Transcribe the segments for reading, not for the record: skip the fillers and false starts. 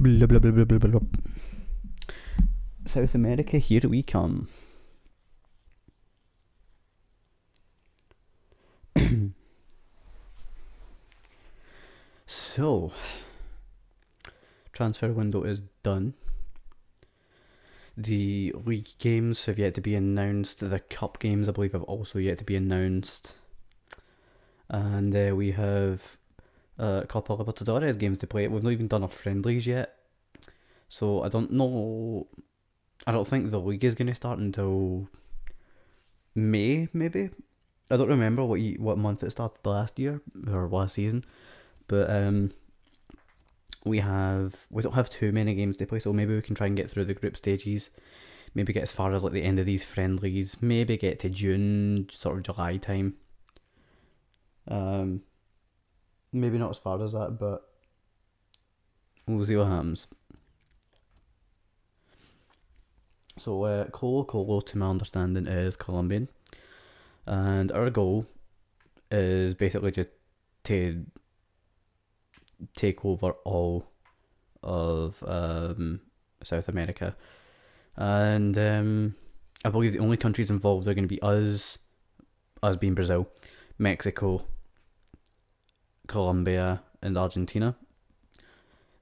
Blah, blah, blah, blah, blah, blah. South America, here we come. So, transfer window is done. The league games have yet to be announced. The cup games, I believe, have also yet to be announced. And we have a couple of Libertadores games to play. We've not even done our friendlies yet. So I don't know. I don't think the league is going to start until May, maybe. I don't remember what month it started last year or last season, but we don't have too many games to play, so maybe we can try and get through the group stages. Maybe get as far as like the end of these friendlies. Maybe get to June, sort of July time. Um, Maybe not as far as that, but we'll see what happens. So Colo Colo, to my understanding, is Colombian, and our goal is basically just to take over all of South America, and I believe the only countries involved are going to be us being Brazil, Mexico, Colombia, and Argentina.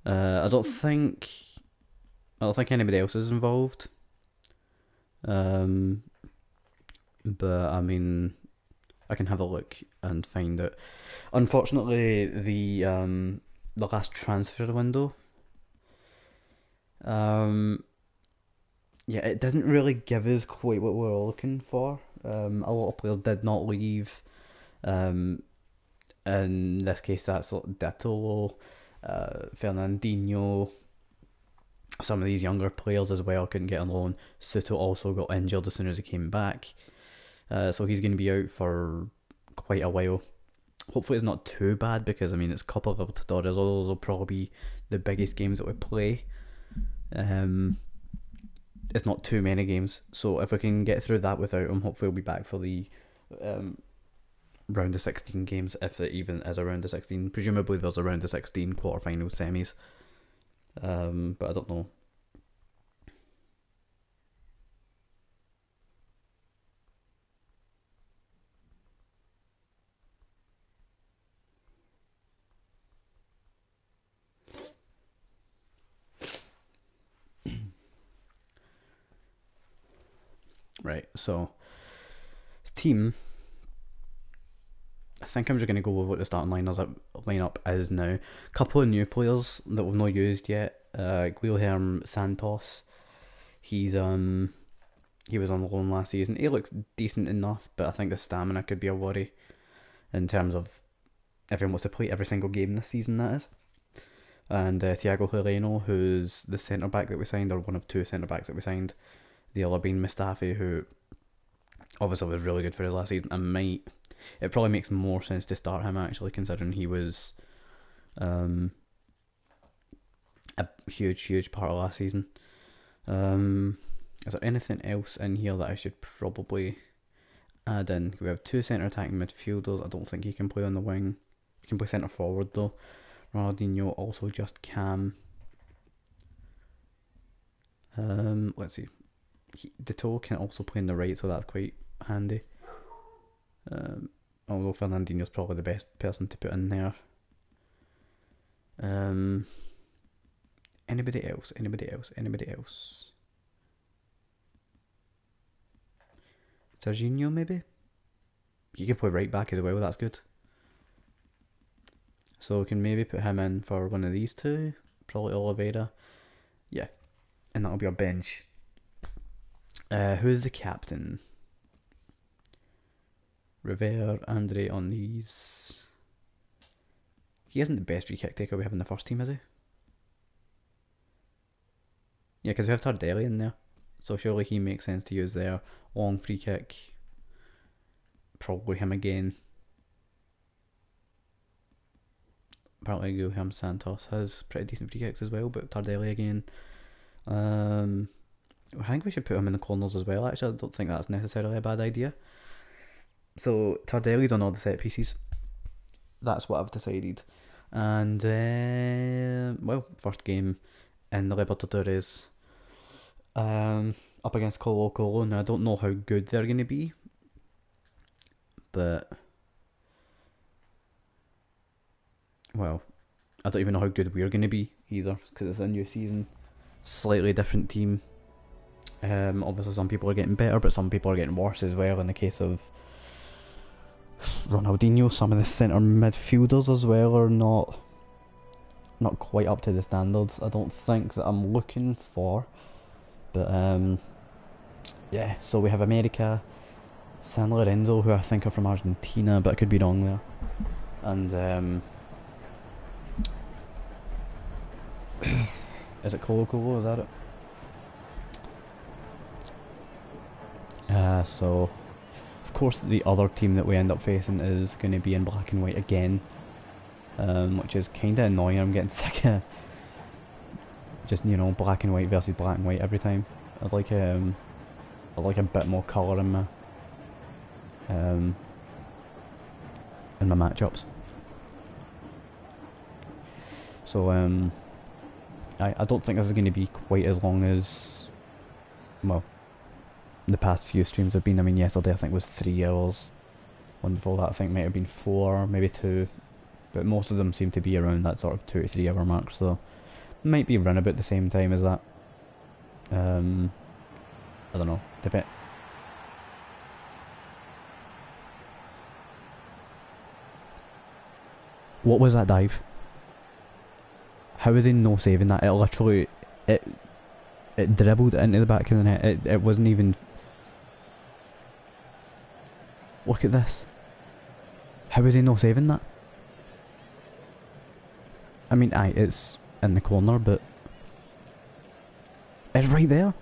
I don't think anybody else is involved. Um, but I mean, I can have a look and find out. Unfortunately, the last transfer window, um, yeah, it didn't really give us quite what we were looking for. A lot of players did not leave. Um, in this case, that's like Ditolo, Fernandinho. Some of these younger players as well couldn't get on loan. Suto also got injured as soon as he came back, so he's going to be out for quite a while. Hopefully, it's not too bad because I mean it's a couple of Libertadores. All those will probably be the biggest games that we play. Um, it's not too many games, so if we can get through that without him, hopefully we'll be back for the um, round of 16 games, if it even is a round of 16. Presumably, there's a round of 16 quarterfinals, semis. But I don't know. Right, so team. I think I'm just gonna go with what the starting lineup is now. Couple of new players that we've not used yet. Guilherme Santos. He's he was on loan last season. He looks decent enough, but I think the stamina could be a worry in terms of everyone wants to play every single game this season. That is. And Thiago Heleno, who's the centre back that we signed, or one of two centre backs that we signed. The other being Mustafi, who obviously was really good for his last season, and it probably makes more sense to start him actually, considering he was um, a huge part of last season. Is there anything else in here that I should probably add in? We have two centre attacking midfielders. I don't think he can play on the wing. He can play centre forward though. Ronaldinho also just cam. Let's see. Ditolo can also play on the right, so that's quite handy. Although Fernandinho's probably the best person to put in there. Anybody else? Anybody else? Anybody else? Serginho maybe? He can play right back as well, that's good. So we can maybe put him in for one of these two. Probably Oliveira. Yeah. And that'll be our bench. Who's the captain? Rivera, Andre on these. He isn't the best free kick taker we have in the first team, is he? Yeah, because we have Tardelli in there. So surely he makes sense to use there. Long free kick. Probably him again. Apparently Guilherme Santos has pretty decent free kicks as well, but Tardelli again. I think we should put him in the corners as well, actually. I don't think that's necessarily a bad idea. So Tardelli's on all the set pieces. That's what I've decided. And well, first game in the Libertadores, up against Colo Colo. Now I don't know how good they're going to be, but well, I don't even know how good we're going to be either because it's a new season, slightly different team. Obviously, some people are getting better, but some people are getting worse as well. In the case of Ronaldinho, some of the centre midfielders as well are not quite up to the standards I don't think that I'm looking for. But yeah, so we have America, San Lorenzo, who I think are from Argentina, but I could be wrong there. And is it Colo Colo? Is that it? So of course the other team that we end up facing is going to be in black and white again, which is kind of annoying. I'm getting sick of just, you know, black and white versus black and white every time. I'd like a bit more colour in my matchups. So I don't think this is going to be quite as long as, well, the past few streams have been. I mean, yesterday I think was 3 hours. One before that I think might have been 4, maybe 2. But most of them seem to be around that sort of 2 to 3 hour mark, so might be around about the same time as that. I don't know. What was that dive? How is he no saving that? It literally, it dribbled into the back of the net. It wasn't even. Look at this. How is he no saving that? I mean, aye, it's in the corner, but it's right there.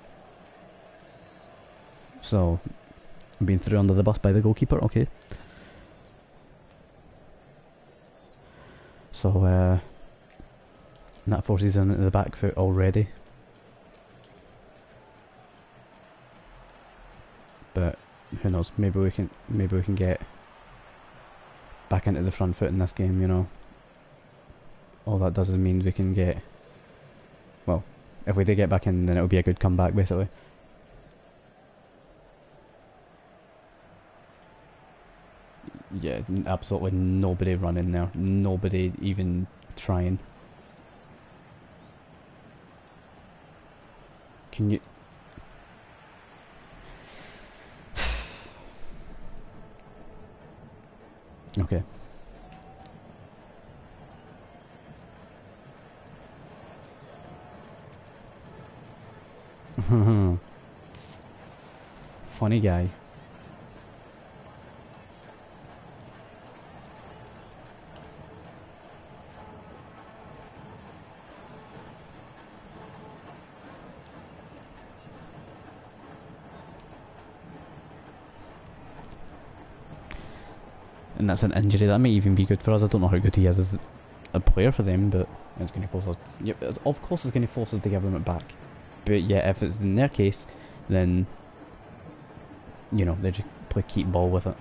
So, I'm being thrown under the bus by the goalkeeper. Okay. So, that forces in into the back foot already. But who knows? Maybe we can get back into the front foot in this game. You know, all that does is mean we can get. Well, if we do get back in, then it'll be a good comeback, basically. Yeah, absolutely nobody running there. Nobody even trying. Can you... Okay. Funny guy. And that's an injury. That may even be good for us. I don't know how good he is as a player for them, but it's going to force us. Yep, of course it's going to force us to give them it back. But yeah, if it's in their case, then, you know, they just play keep ball with it.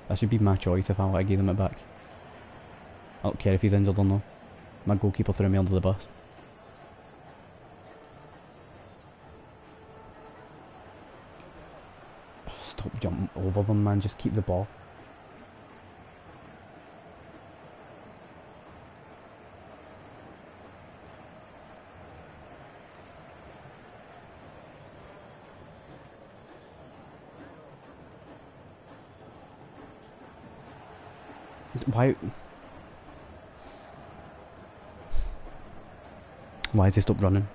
That should be my choice if I want to give them it back. I don't care if he's injured or not. My goalkeeper threw me under the bus. Stop jumping over them, man. Just keep the ball. Why has he stopped running?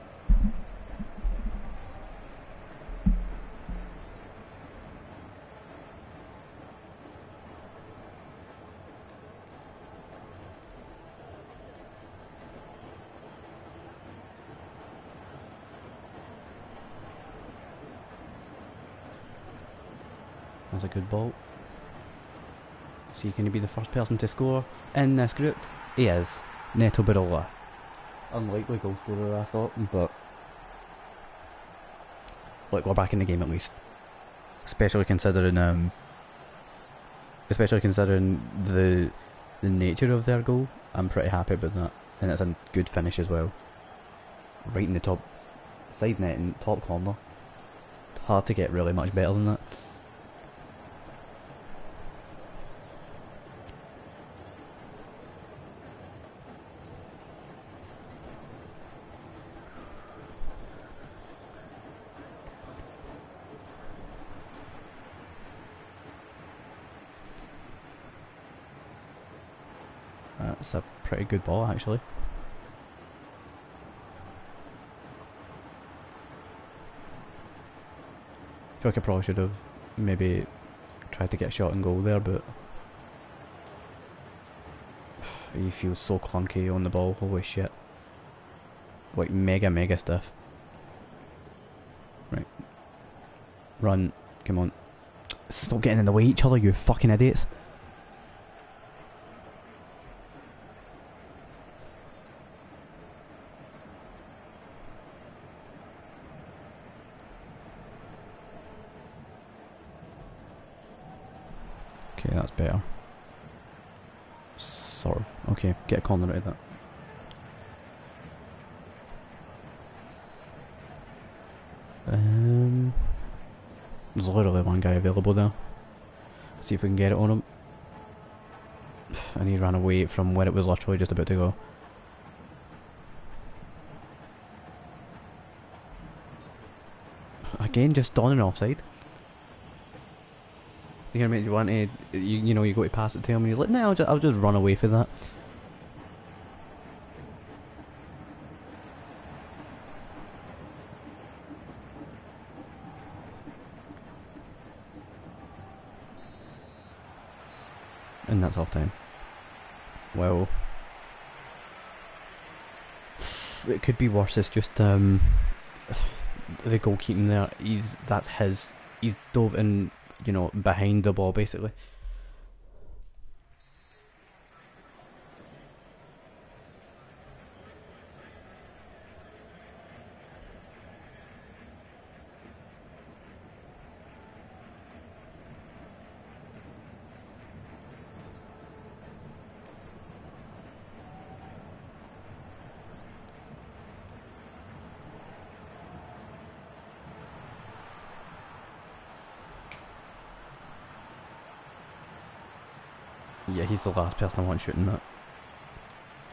That's a good ball. See, can he be the first person to score in this group? He is. Neto Barola. Unlikely goal scorer, I thought, but look, we're back in the game at least. Especially considering the nature of their goal. I'm pretty happy about that. And it's a good finish as well. Right in the top side net and top corner. Hard to get really much better than that. That's a pretty good ball, actually. I feel like I probably should have maybe tried to get a shot and goal there, but he feels so clunky on the ball, holy shit. Like mega stiff. Right. Run, come on. Stop getting in the way of each other, you fucking idiots. Okay, that's better. Sort of. Okay, get a corner out of that. There's literally one guy available there. See if we can get it on him. And he ran away from where it was literally just about to go. Again, just donning offside. So here, mate, you want to, you know, you go to pass it to him, and he's like, "No, I'll just run away for that." And that's half time. Well, it could be worse. It's just the goalkeeping there. That's his. He's dove in, you know, behind the ball basically. Yeah, he's the last person I want shooting that.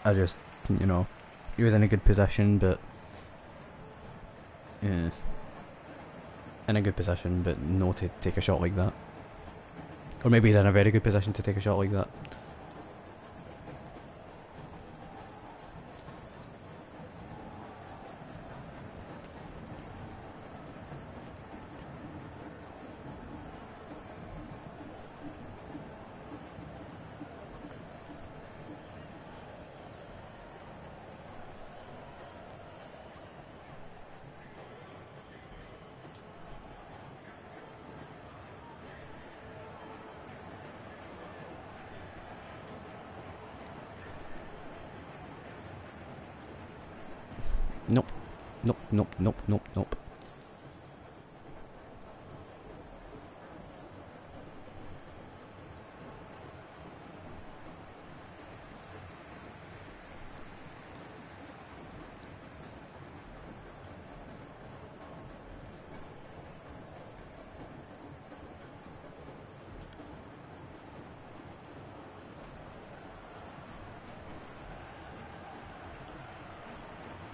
I just, you know, he was in a good position, but in a good position, but no to take a shot like that. Or maybe he's in a very good position to take a shot like that. Nope. Nope, nope, nope, nope, nope.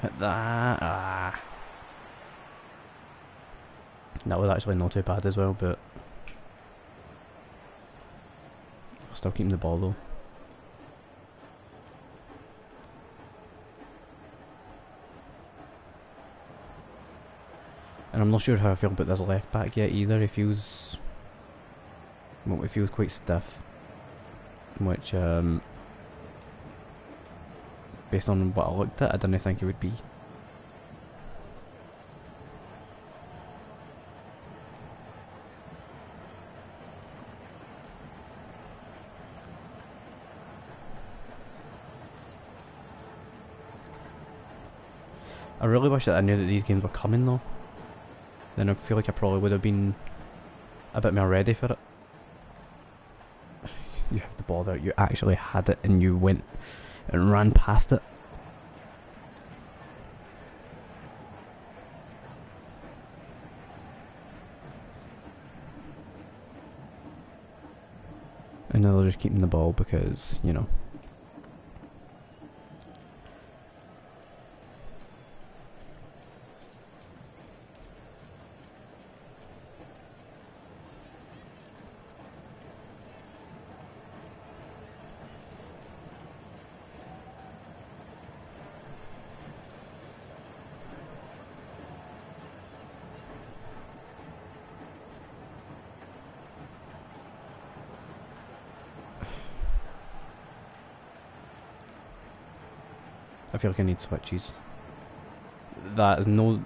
Hit that. Ah. That was actually not too bad as well, but still keeping the ball though. And I'm not sure how I feel about this left back yet either. He feels, well, he feels quite stiff, which based on what I looked at, I didn't think it would be. I really wish that I knew that these games were coming though. Then I feel like I probably would have been a bit more ready for it. You have the ball there, you actually had it and you went and ran past it. And they're just keeping the ball because, you know. I feel like I need switches. That is no...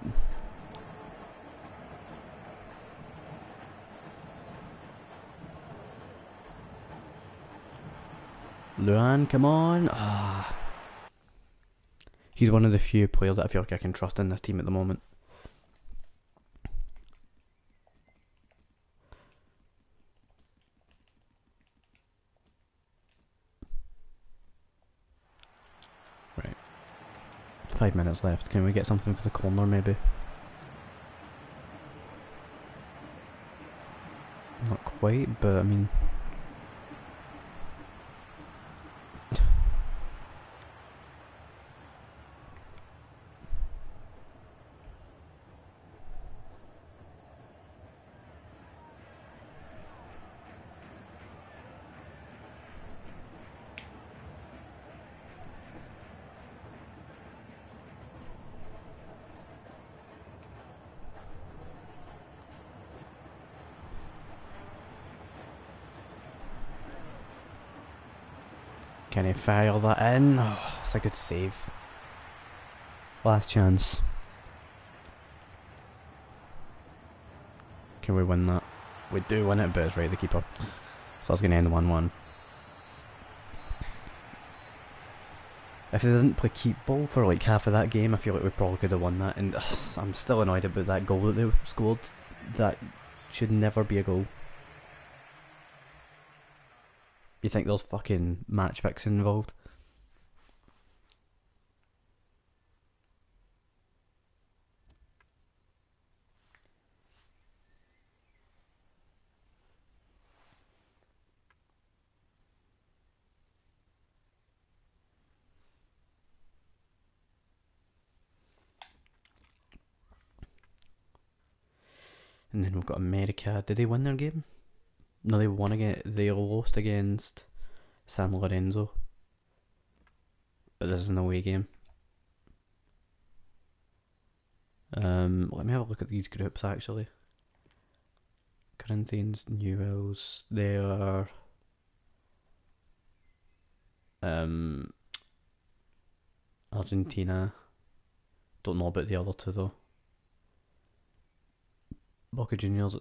Luan, come on! Ah. He's one of the few players that I feel like I can trust in this team at the moment. Right. 5 minutes left. Can we get something for the corner maybe? Not quite, but I mean... Can he fire that in? Oh, it's a good save. Last chance. Can we win that? We do win it, but it's right, the keeper. So that's going to end 1-1. If they didn't play keep ball for like half of that game, I feel like we probably could have won that. And I'm still annoyed about that goal that they scored. That should never be a goal. You think there's fucking match fixing involved? And then we've got America. Did they win their game? No, they won again. They lost against San Lorenzo. But this is an away game. Let me have a look at these groups actually. Corinthians, Newells, they are Argentina. Don't know about the other two though. Boca Juniors,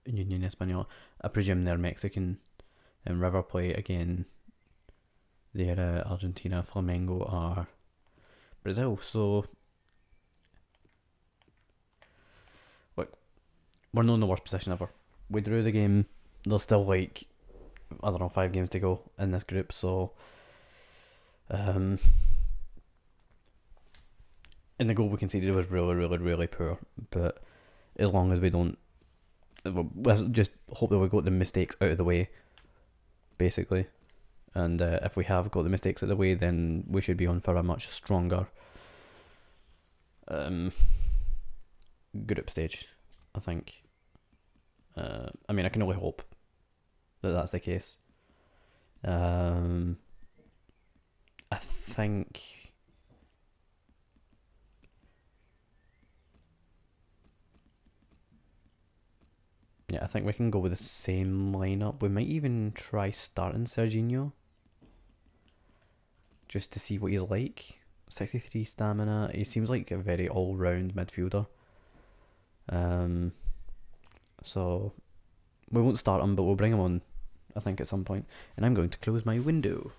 Union Española. I presume they're Mexican. And River Plate again. They're Argentina. Flamengo are Brazil. So, look, we're not in the worst position ever. We drew the game. There's still like, I don't know, 5 games to go in this group. So, and the goal we conceded was really, really, really poor. But as long as we don't, we'll just hope that we got the mistakes out of the way, basically. And if we have got the mistakes out of the way, then we should be on for a much stronger group stage, I think. I mean, I can only hope that that's the case. I think... Yeah, I think we can go with the same lineup. We might even try starting Serginho, just to see what he's like. 63 stamina. He seems like a very all-round midfielder. So we won't start him, but we'll bring him on, I think, at some point. And I'm going to close my window.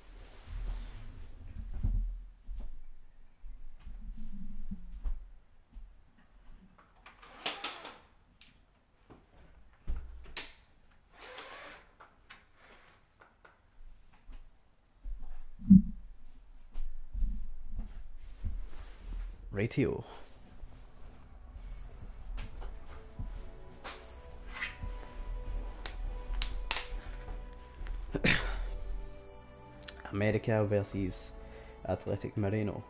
Ratio. America versus Athletic Mineiro.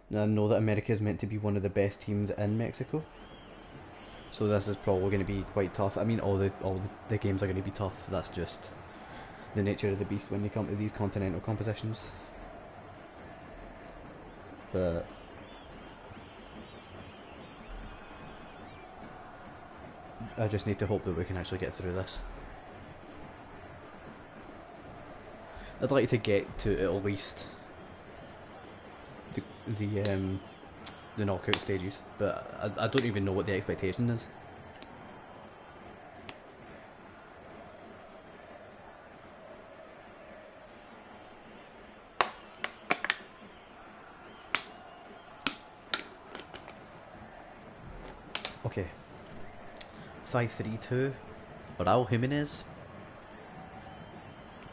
Now, I know that America is meant to be one of the best teams in Mexico, so this is probably going to be quite tough. I mean, all the games are going to be tough. That's just the nature of the beast when you come to these continental competitions. But I just need to hope that we can actually get through this. I'd like to get to at least the the knockout stages, but I don't even know what the expectation is. Okay. 5-3-2. Raul Jimenez.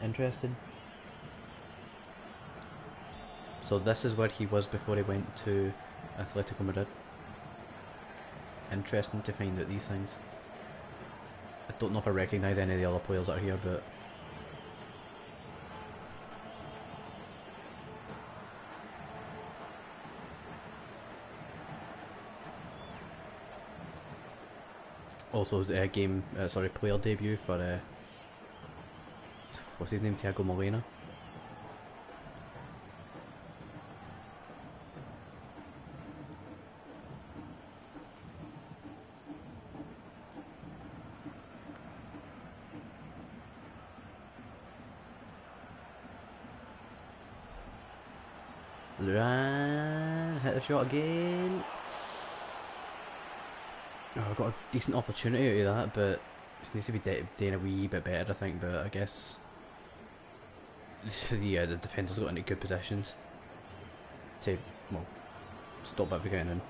Interesting. So this is where he was before he went to Atletico Madrid. Interesting to find out these things. I don't know if I recognise any of the other players that are here, but also player debut for what's his name, Thiago Molina. Luan hit the shot again. Oh, I got a decent opportunity out of that, but it needs to be doing a wee bit better, I think. But I guess the defenders got into good positions to, well, stop that from getting in.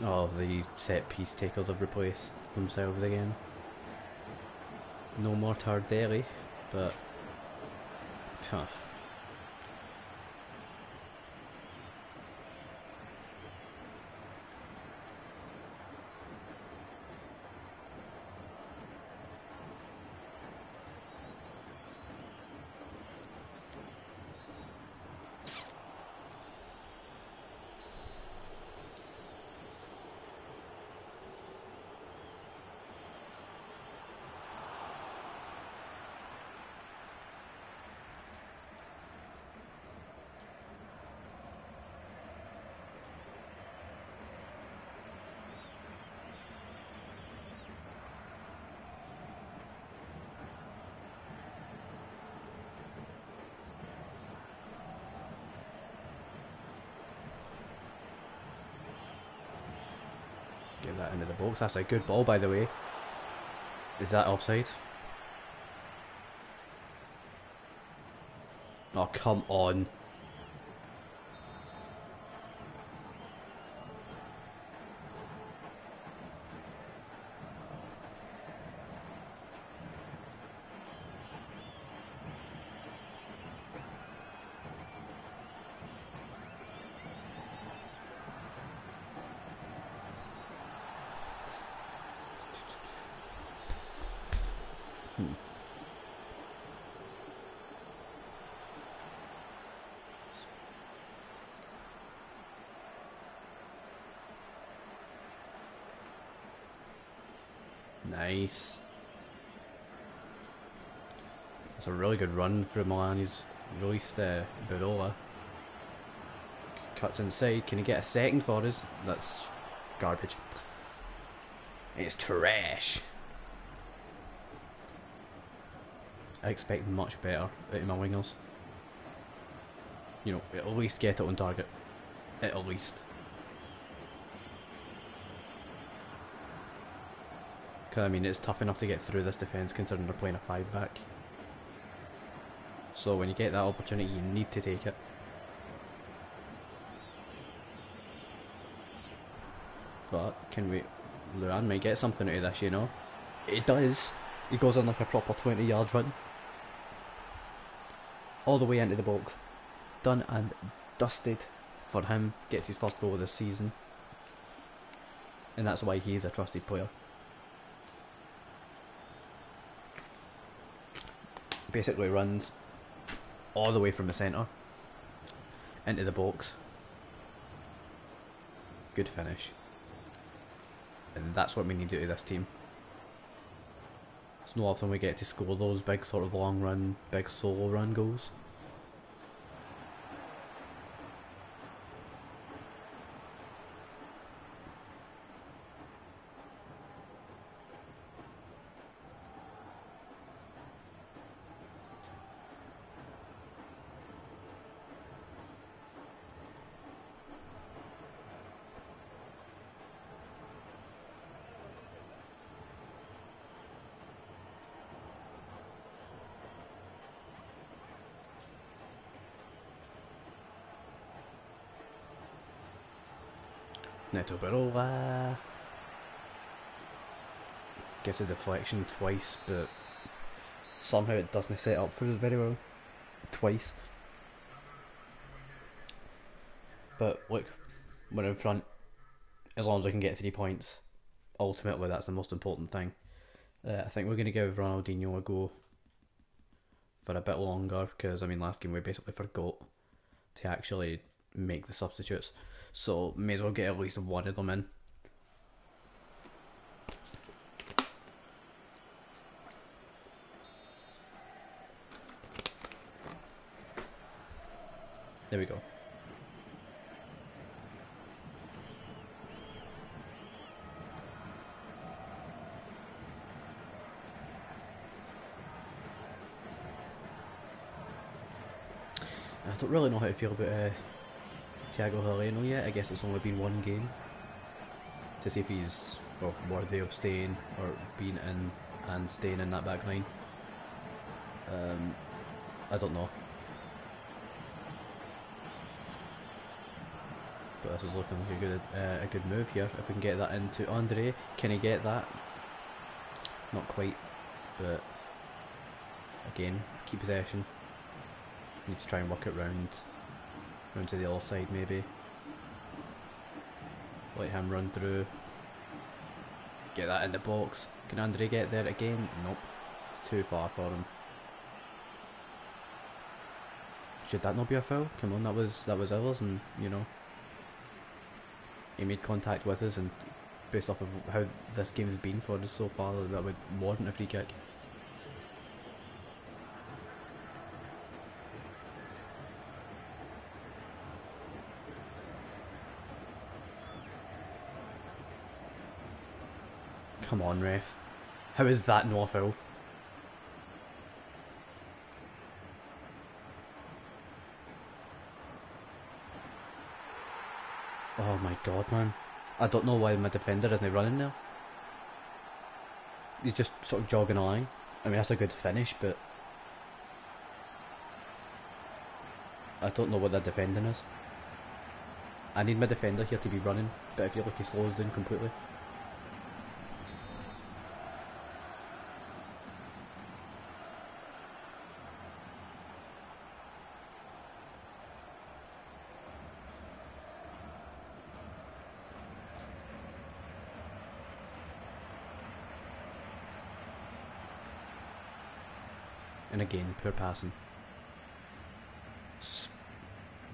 Oh, the set piece takers have replaced themselves again. No more Tardelli, but tough. Get that into the box. That's a good ball, by the way. Is that offside? Oh, come on. Nice. That's a really good run for Milan. He's released Barola. Cuts inside. Can he get a second for us? That's garbage. It's trash. I expect much better out of my wingers. You know, at least get it on target. At least. Because, I mean, it's tough enough to get through this defence considering they're playing a 5 back. So when you get that opportunity, you need to take it. But, can we... Luan might get something out of this, you know? It does. He goes on like a proper 20-yard run. All the way into the box. Done and dusted for him. Gets his first goal of this season. And that's why he is a trusted player. Basically runs all the way from the centre into the box. Good finish. And that's what we need to do to this team. It's not often we get to score those big sort of long run, big solo run goals. Neto Barola gets a deflection twice, but somehow it doesn't set up for us very well. Twice. But look, we're in front. As long as we can get 3 points, ultimately that's the most important thing. I think we're going to give Ronaldinho a go for a bit longer, because I mean last game we basically forgot to actually make the substitutes. So may as well get at least one of them in. There we go. I don't really know how to feel about Thiago Heleno yet. I guess it's only been one game to see if he's worthy of staying or being in and staying in that back line. I don't know, but this is looking like a good move here. If we can get that into Andre, can he get that? Not quite, but again, keep possession. Need to try and work it round to the other side maybe. Let him run through. Get that in the box. Can Andre get there again? Nope. It's too far for him. Should that not be a foul? Come on, that was ours, and you know, he made contact with us, and based off of how this game's been for us so far, that would warrant a free kick. Come on, ref. How is that not a foul? Oh my god, man. I don't know why my defender isn't running there. He's just sort of jogging along. I mean, that's a good finish, but I don't know what that defending is. I need my defender here to be running, but I feel like he slows down completely. And again, poor passing.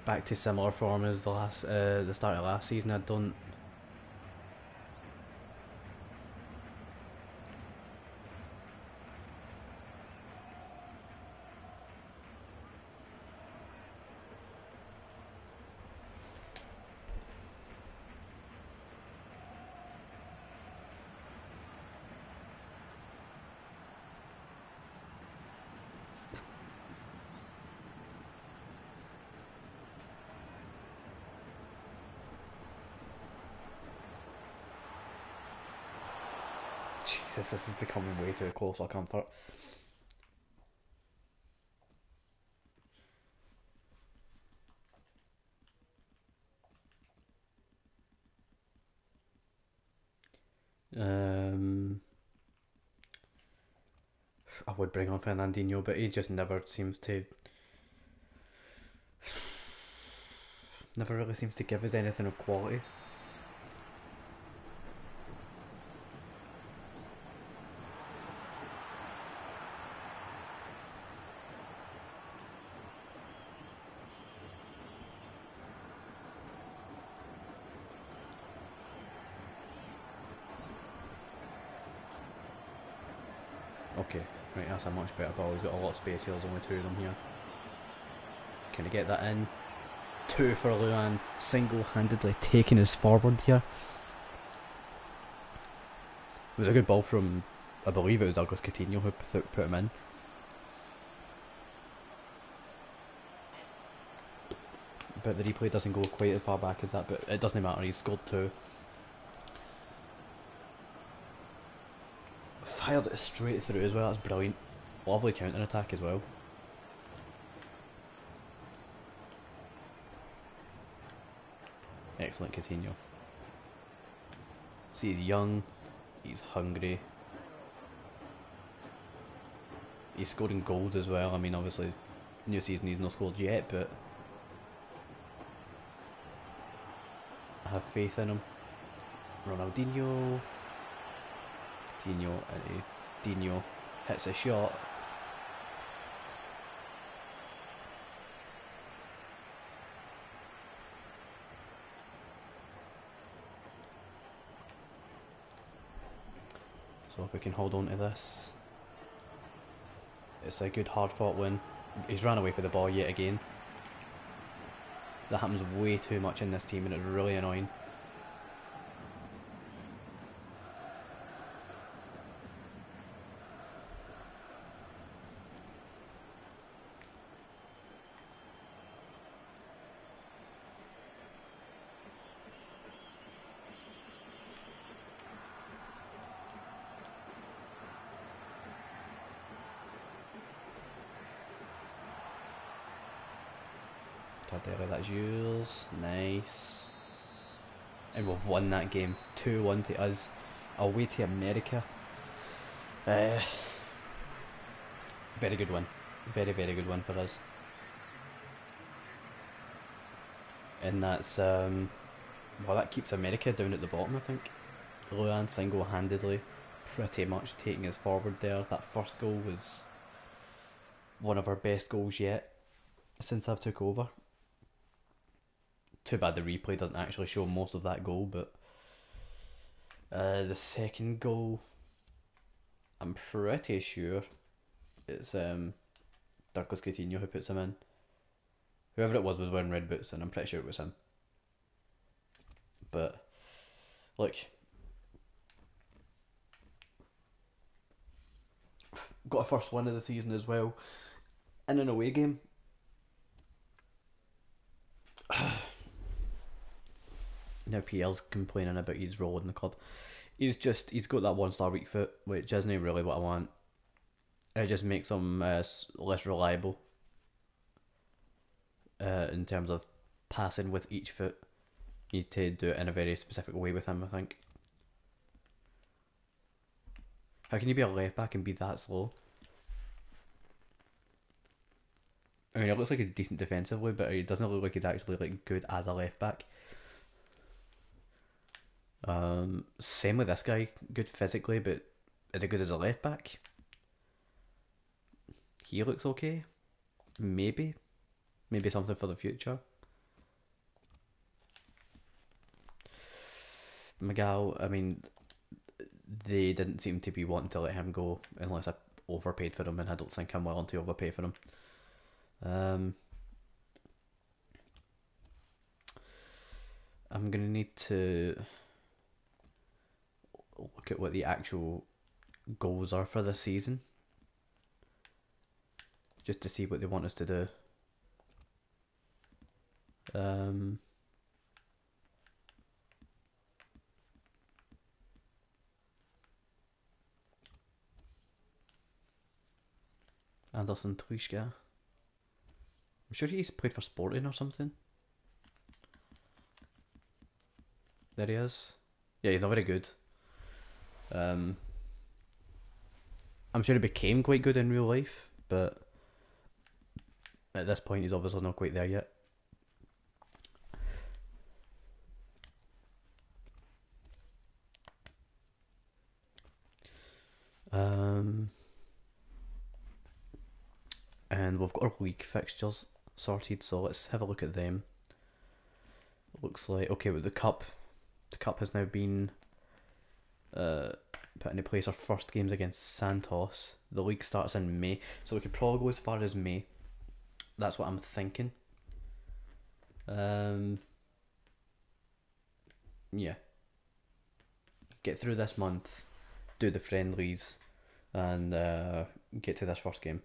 Back to similar form as the start of last season. I don't. Jesus, this is becoming way too close for comfort. Um, I would bring on Fernandinho, but he just never really seems to give us anything of quality. Okay, right, that's a much better ball. He's got a lot of space here. There's only two of them here. Can he get that in? Two for Luan, single-handedly taking us forward here. It was a good ball from, I believe it was Douglas Coutinho who put him in. But the replay doesn't go quite as far back as that, but it doesn't matter, he's scored two. Fired it straight through as well, that's brilliant. Lovely counter-attack as well. Excellent Coutinho. See, he's young, he's hungry. He's scoring goals as well. I mean, obviously, new season he's not scored yet, but I have faith in him. Ronaldinho. Coutinho, and Dino hits a shot. So if we can hold on to this, it's a good hard fought win. He's ran away for the ball yet again. That happens way too much in this team and it's really annoying. Tardelli, that's yours. Nice. And we've won that game. 2-1 to us. Away to America. Very good win. Very, very good win for us. And that's, well, that keeps America down at the bottom, I think. Luan single-handedly pretty much taking us forward there. That first goal was one of our best goals yet since I've took over. Too bad the replay doesn't actually show most of that goal, but the second goal, I'm pretty sure it's Douglas Coutinho who puts him in. Whoever it was wearing red boots, and I'm pretty sure it was him. But look, got a first win of the season as well in an away game. Now Pierre's complaining about his role in the club. He's got that 1 star weak foot, which isn't really what I want. It just makes him less reliable in terms of passing with each foot. You need to do it in a very specific way with him, I think. How can you be a left back and be that slow? I mean, it looks like he's decent defensively, but he doesn't look like he's actually like good as a left back. Same with this guy, good physically, but is he good as a left back? He looks okay. Maybe something for the future. Miguel, I mean, they didn't seem to be wanting to let him go unless I overpaid for him, and I don't think I'm willing to overpay for him. I'm gonna need to look at what the actual goals are for this season, just to see what they want us to do. Anderson Talisca. I'm sure he's played for Sporting or something. There he is. Yeah, he's not very good. Um, I'm sure he became quite good in real life, but at this point he's obviously not quite there yet. Um, and we've got our league fixtures sorted, so let's have a look at them. It looks like okay with the cup has now been put into place. Our first game's against Santos. The league starts in May, so we could probably go as far as May. That's what I'm thinking. Um, yeah, get through this month, do the friendlies, and get to this first game.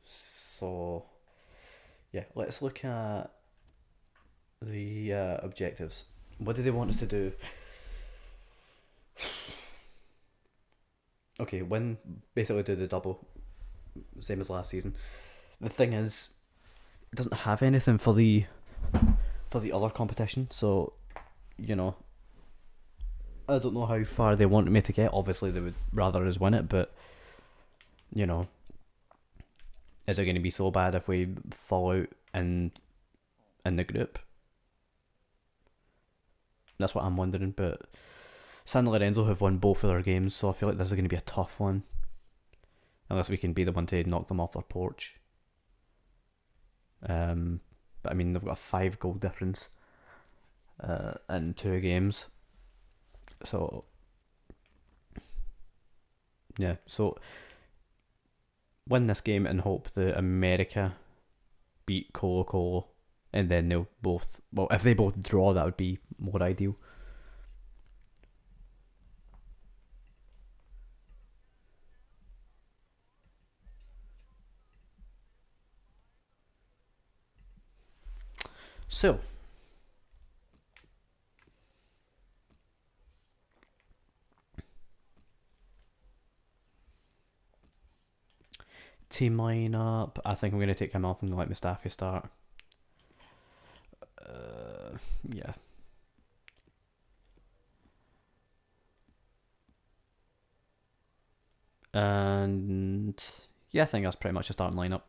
So yeah, let's look at the objectives. What do they want us to do? Okay, win, basically do the double, same as last season. The thing is, it doesn't have anything for the other competition, so you know, I don't know how far they want me to get. Obviously, they would rather us win it, but you know, is it going to be so bad if we fall out in the group? That's what I'm wondering. But San Lorenzo have won both of their games, so I feel like this is going to be a tough one, unless we can be the one to knock them off their porch. But I mean, they've got a 5 goal difference in 2 games, so yeah. So win this game and hope that America beat Colo Colo, and then they'll both. Well, if they both draw, that would be more ideal. So, team lineup. I think I'm going to take him off and let Mustafi start. Yeah. And yeah, I think that's pretty much a starting lineup.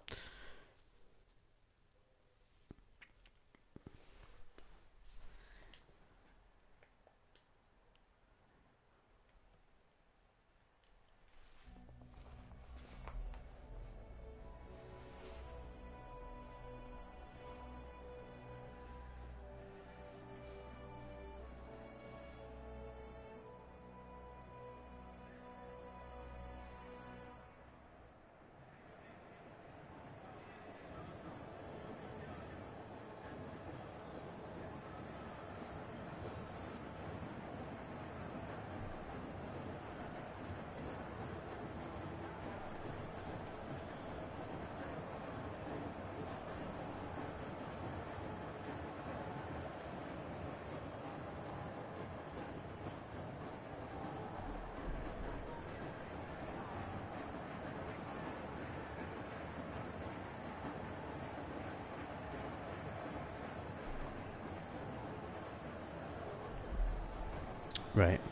Right.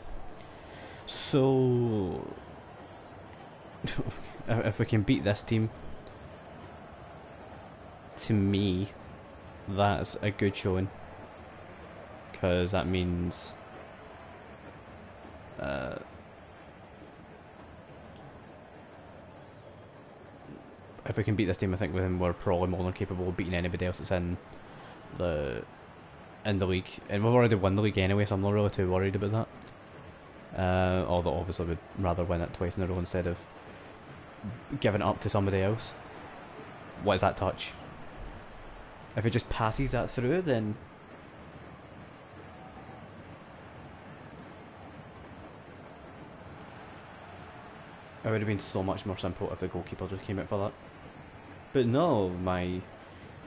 So, if we can beat this team, to me, that's a good showing. Because that means uh, if we can beat this team, I think then we're probably more than capable of beating anybody else that's the in the league. And we've already won the league anyway, so I'm not really too worried about that. Although obviously we'd rather win it twice in a row instead of giving it up to somebody else. What is that touch? If it just passes that through, then it would have been so much more simple if the goalkeeper just came out for that. But no, my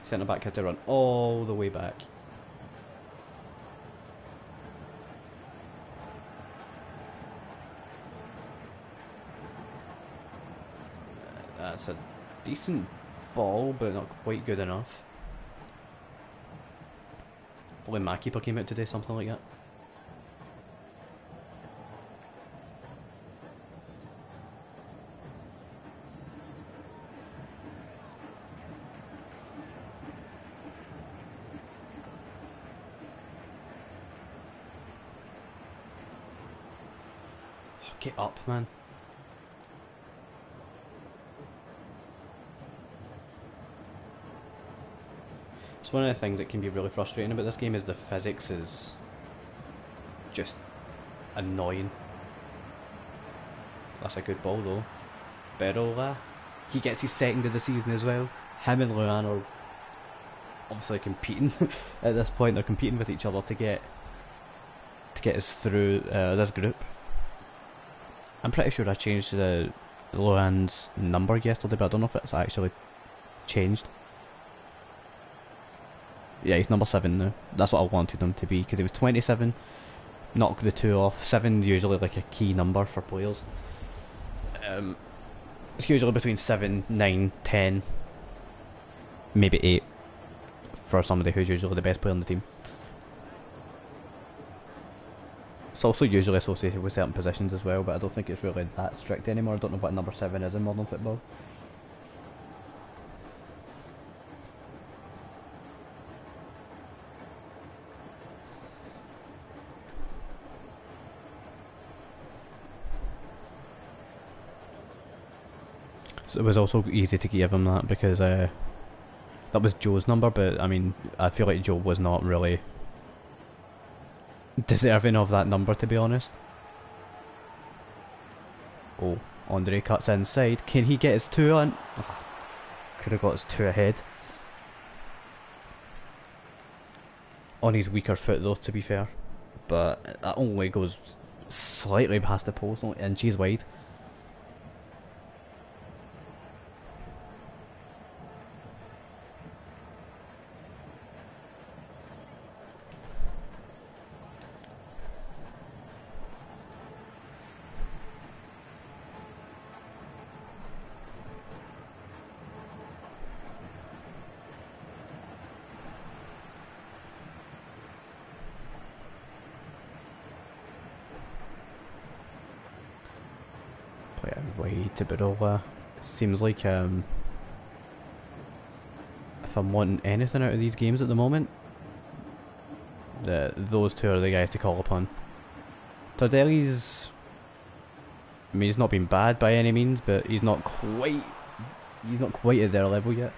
centre back had to run all the way back. That's a decent ball, but not quite good enough. Hopefully my keeper came out to do something like that. Get up, man. It's one of the things that can be really frustrating about this game is the physics is just annoying. That's a good ball though. Berola. He gets his second of the season as well. Him and Luan are obviously competing at this point. They're competing with each other to get us through this group. I'm pretty sure I changed the Luan's number yesterday, but I don't know if it's actually changed. Yeah, he's number 7 now. That's what I wanted him to be, because he was 27. Knock the 2 off. 7's usually like a key number for players. It's usually between 7, 9, 10, maybe 8 for somebody who's usually the best player on the team. It's also usually associated with certain positions as well, but I don't think it's really that strict anymore. I don't know what number 7 is in modern football. So it was also easy to give him that because that was Joe's number, but I mean, I feel like Joe was not really deserving of that number, to be honest. Oh, Andre cuts inside. Can he get his 2 on? Oh, could have got his 2 ahead. On his weaker foot though, to be fair. But that only goes slightly past the post, only inches wide. Way to Barola. Seems like if I'm wanting anything out of these games at the moment, those 2 are the guys to call upon. Tardelli's, I mean, he's not been bad by any means, but he's not quite at their level yet.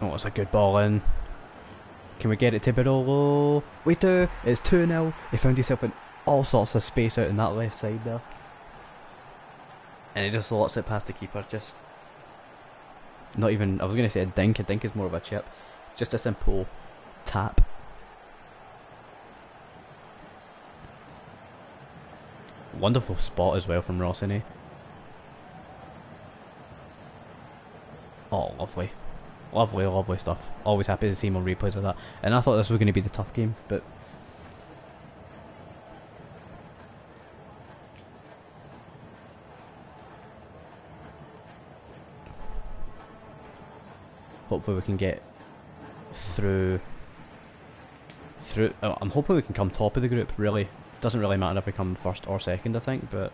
Oh, it's a good ball in. Can we get it to Barolo? We do! It's 2-0. He found himself in all sorts of space out in that left side there. And he just slots it past the keeper. Just not even, I was going to say a dink is more of a chip. Just a simple tap. Wonderful spot as well from Rossini. Oh, lovely. Lovely, lovely stuff. Always happy to see more replays of that. And I thought this was going to be the tough game, but hopefully we can get through. I'm hoping we can come top of the group. Really, doesn't really matter if we come first or second, I think. But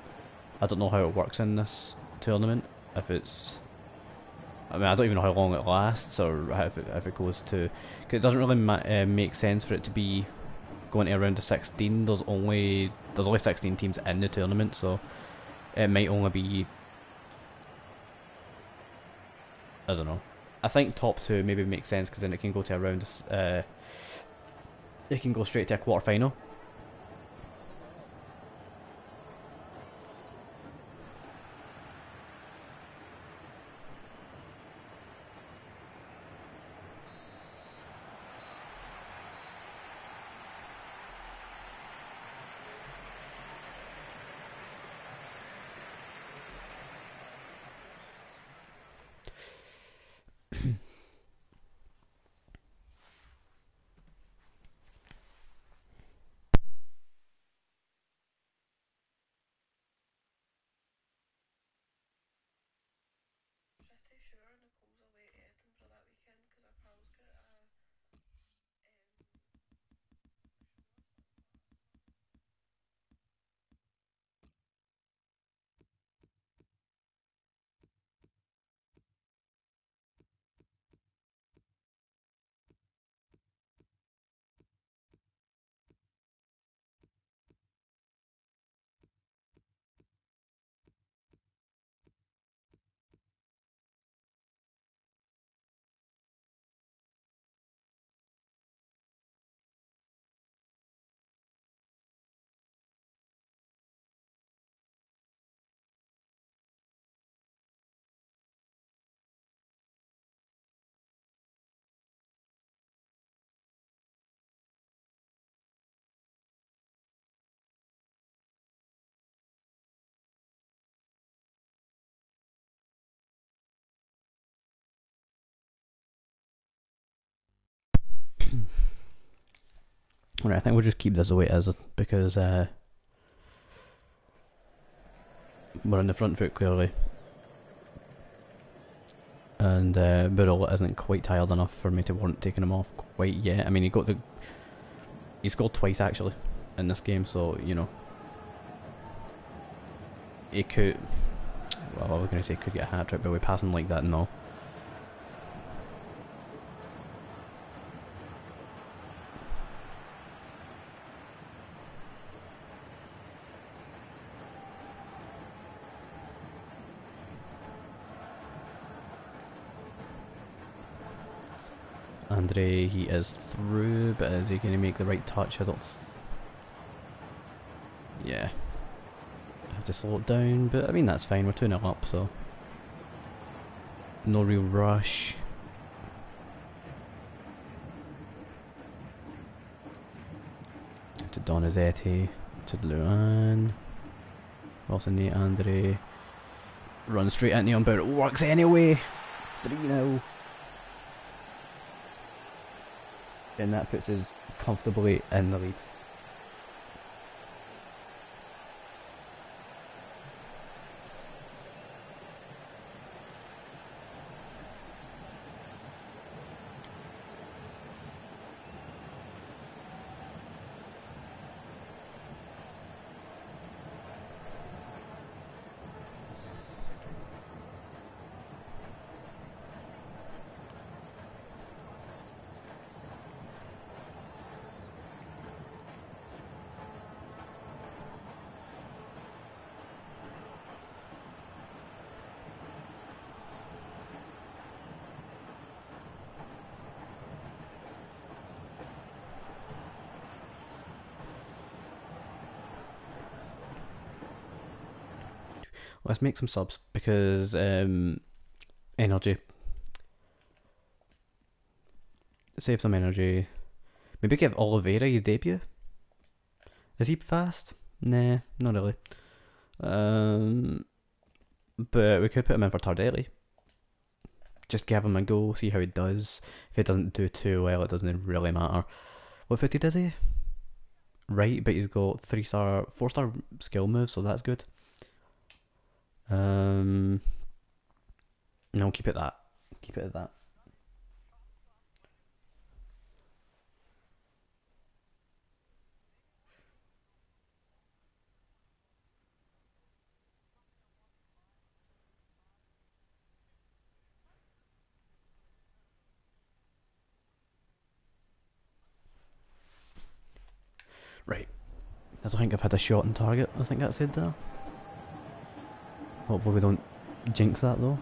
I don't know how it works in this tournament. If it's, I mean, I don't even know how long it lasts, or if it goes to. Cause it doesn't really make sense for it to be going to around to 16. There's only 16 teams in the tournament, so it might only be I don't know. I think top two maybe makes sense because then it can go to a round. It can go straight to a quarter final. Right, I think we'll just keep this the way it is because we're on the front foot clearly, and Burrell isn't quite tired enough for me to warrant taking him off quite yet. I mean, he scored twice actually in this game, so you know he could. Well, I was going to say could get a hat trick, but with passing like that, no. Andre, he is through, but is he going to make the right touch? I don't. Yeah. I have to slow it down, but I mean, that's fine. We're 2-0 up, so. No real rush. To Donizetti, to Luan. Also Nate Andre. Run straight at Neon, but it works anyway. 3-0. And that puts us comfortably in the lead. Let's make some subs because energy. Save some energy. Maybe give Oliveira his debut. Is he fast? Nah, not really. But we could put him in for Tardelli. Just give him a go, see how he does. If he doesn't do too well, it doesn't really matter. What 50 does he? Right, but he's got 3-star, 4-star skill moves, so that's good. No, keep it that. Keep it at that. Right. I don't think I've had a shot on target. I think that said there. Hopefully we don't jinx that though.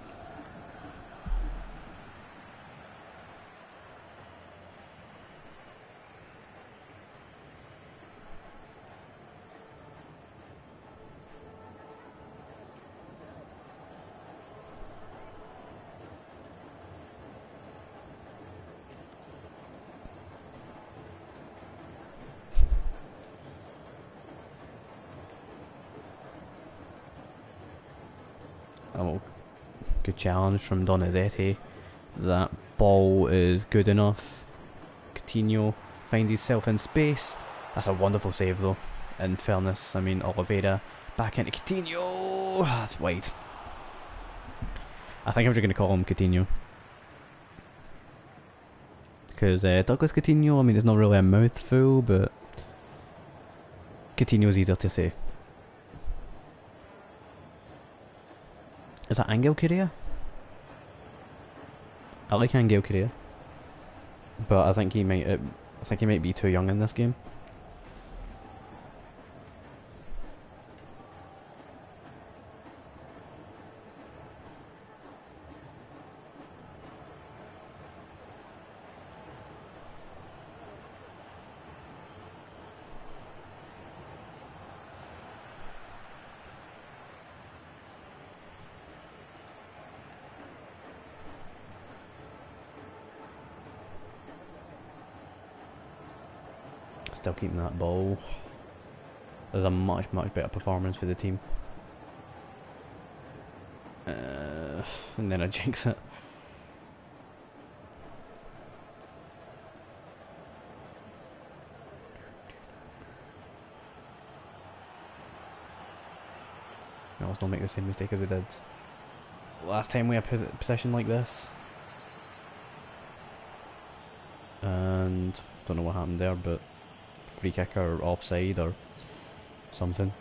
Oh, good challenge from Donizetti. That ball is good enough. Coutinho finds himself in space. That's a wonderful save though. In fairness, I mean Oliveira back into Coutinho. That's wide. I think I'm just going to call him Coutinho. Because Douglas Coutinho, I mean, it's not really a mouthful, but Coutinho is easier to say. Is that Angel Correa? I like Angel Correa, but I think he might. I think he might be too young in this game. Still keeping that ball. There's a much better performance for the team. And then I jinx it. No, let's not make the same mistake as we did last time we had a position like this. And don't know what happened there, but free kick or offside or something.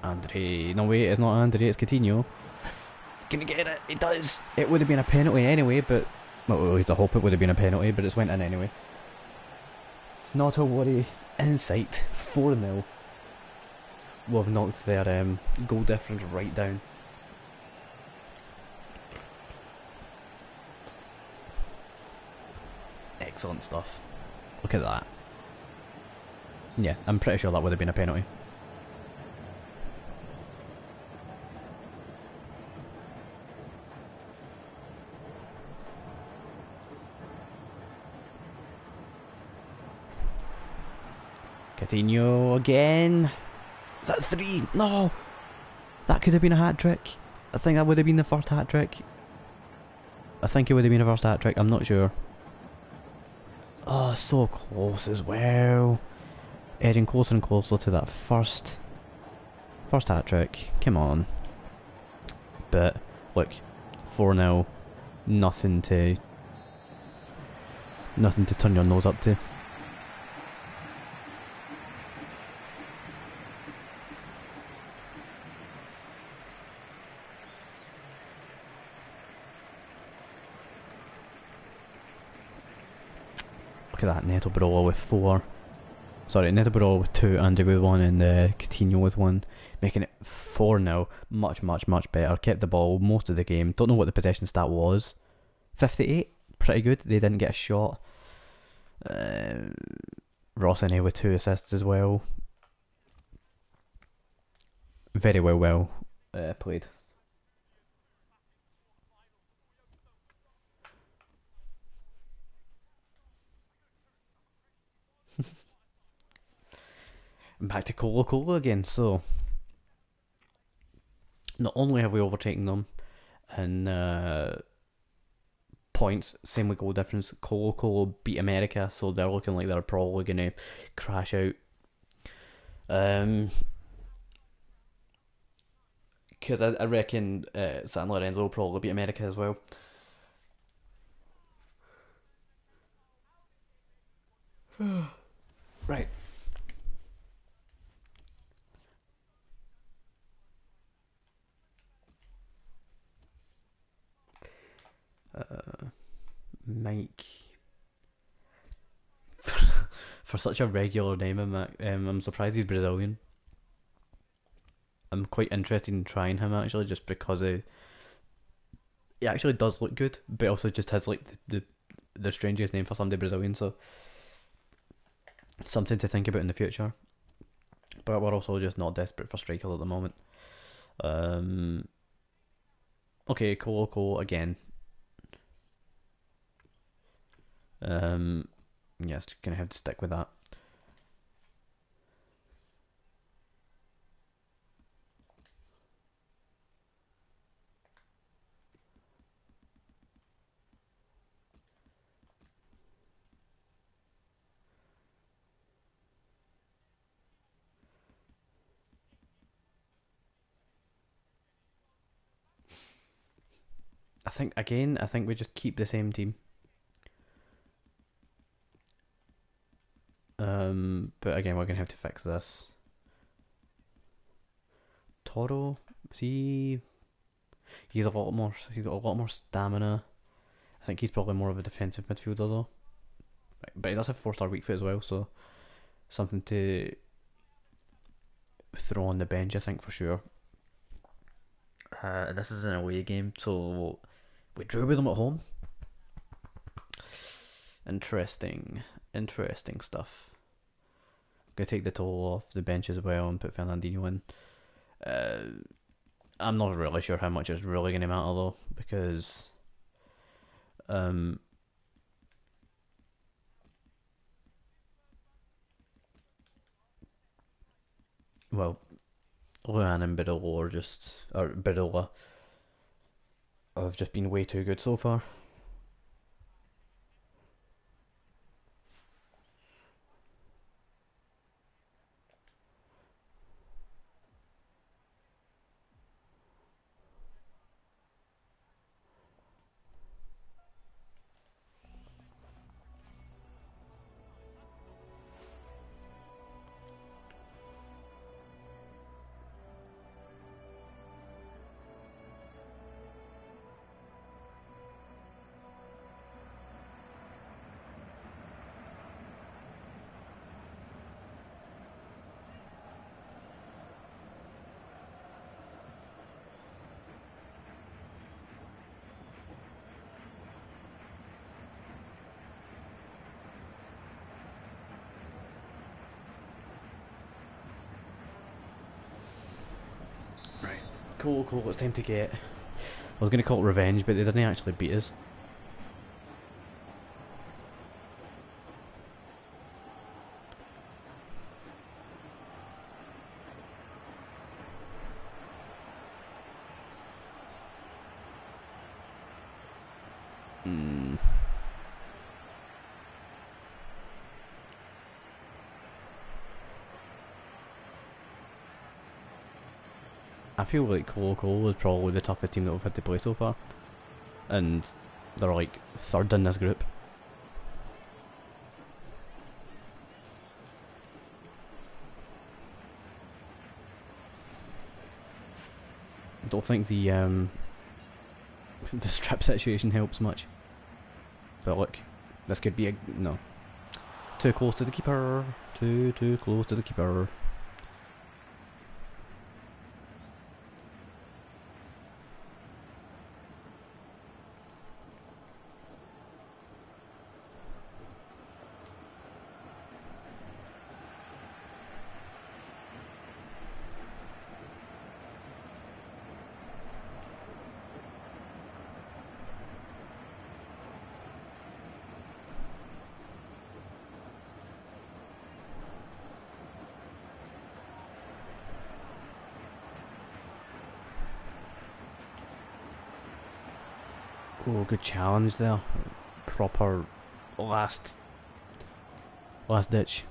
Andre, no wait, it's not Andre, it's Coutinho. Can he get it? It does! It would have been a penalty anyway, but... Well, at least I hope it would have been a penalty, but it's went in anyway. Not a worry. In sight. 4-0. We'll have knocked their goal difference right down. Excellent stuff. Look at that. Yeah, I'm pretty sure that would have been a penalty. Coutinho again. Is that 3? No! That could have been a hat-trick. I think that would have been the first hat-trick. I think it would have been the first hat-trick, I'm not sure. Oh, so close as well. Edging closer and closer to that first hat-trick. Come on. But, look, 4-0. Nothing to turn your nose up to. Look at that, Neto Barola with 4. Sorry, Neto Barola with 2, Andy with 1, and Coutinho with 1. Making it 4-0. Much better. Kept the ball most of the game. Don't know what the possession stat was. 58? Pretty good. They didn't get a shot. Rossini with 2 assists as well. Very well played. Back to Colo again, so not only have we overtaken them in points, same with goal difference, Colo beat America, so they're looking like they're probably going to crash out. Because I reckon San Lorenzo will probably beat America as well. Right. Mike. For such a regular name, I'm surprised he's Brazilian. I'm quite interested in trying him actually, just because he actually does look good, but also just has like the strangest name for somebody Brazilian, so something to think about in the future. But we're also just not desperate for strikers at the moment. Okay, Colo again. Um, yeah, it's gonna have to stick with that. I think we just keep the same team. But again, we're gonna have to fix this. Toro, see, he's a lot more. He's got a lot more stamina. I think he's probably more of a defensive midfielder though. But he does have 4-star weak foot as well, so something to throw on the bench, I think for sure. This is an away game, so we drew with them at home. Interesting, interesting stuff. Gonna take the toll off the bench as well and put Fernandinho in. Uh, I'm not really sure how much it's really gonna matter though, because um, well, Luan and Biddle are just or Biddle have just been way too good so far. Right, cool, cool. It's time to get. I was gonna call it revenge, but they didn't actually beat us. Hmm. I feel like Colo is probably the toughest team that we've had to play so far, and they're like third in this group. I don't think the strip situation helps much. But look, this could be a no. Too close to the keeper. Too close to the keeper. Oh, good challenge there. Proper last ditch.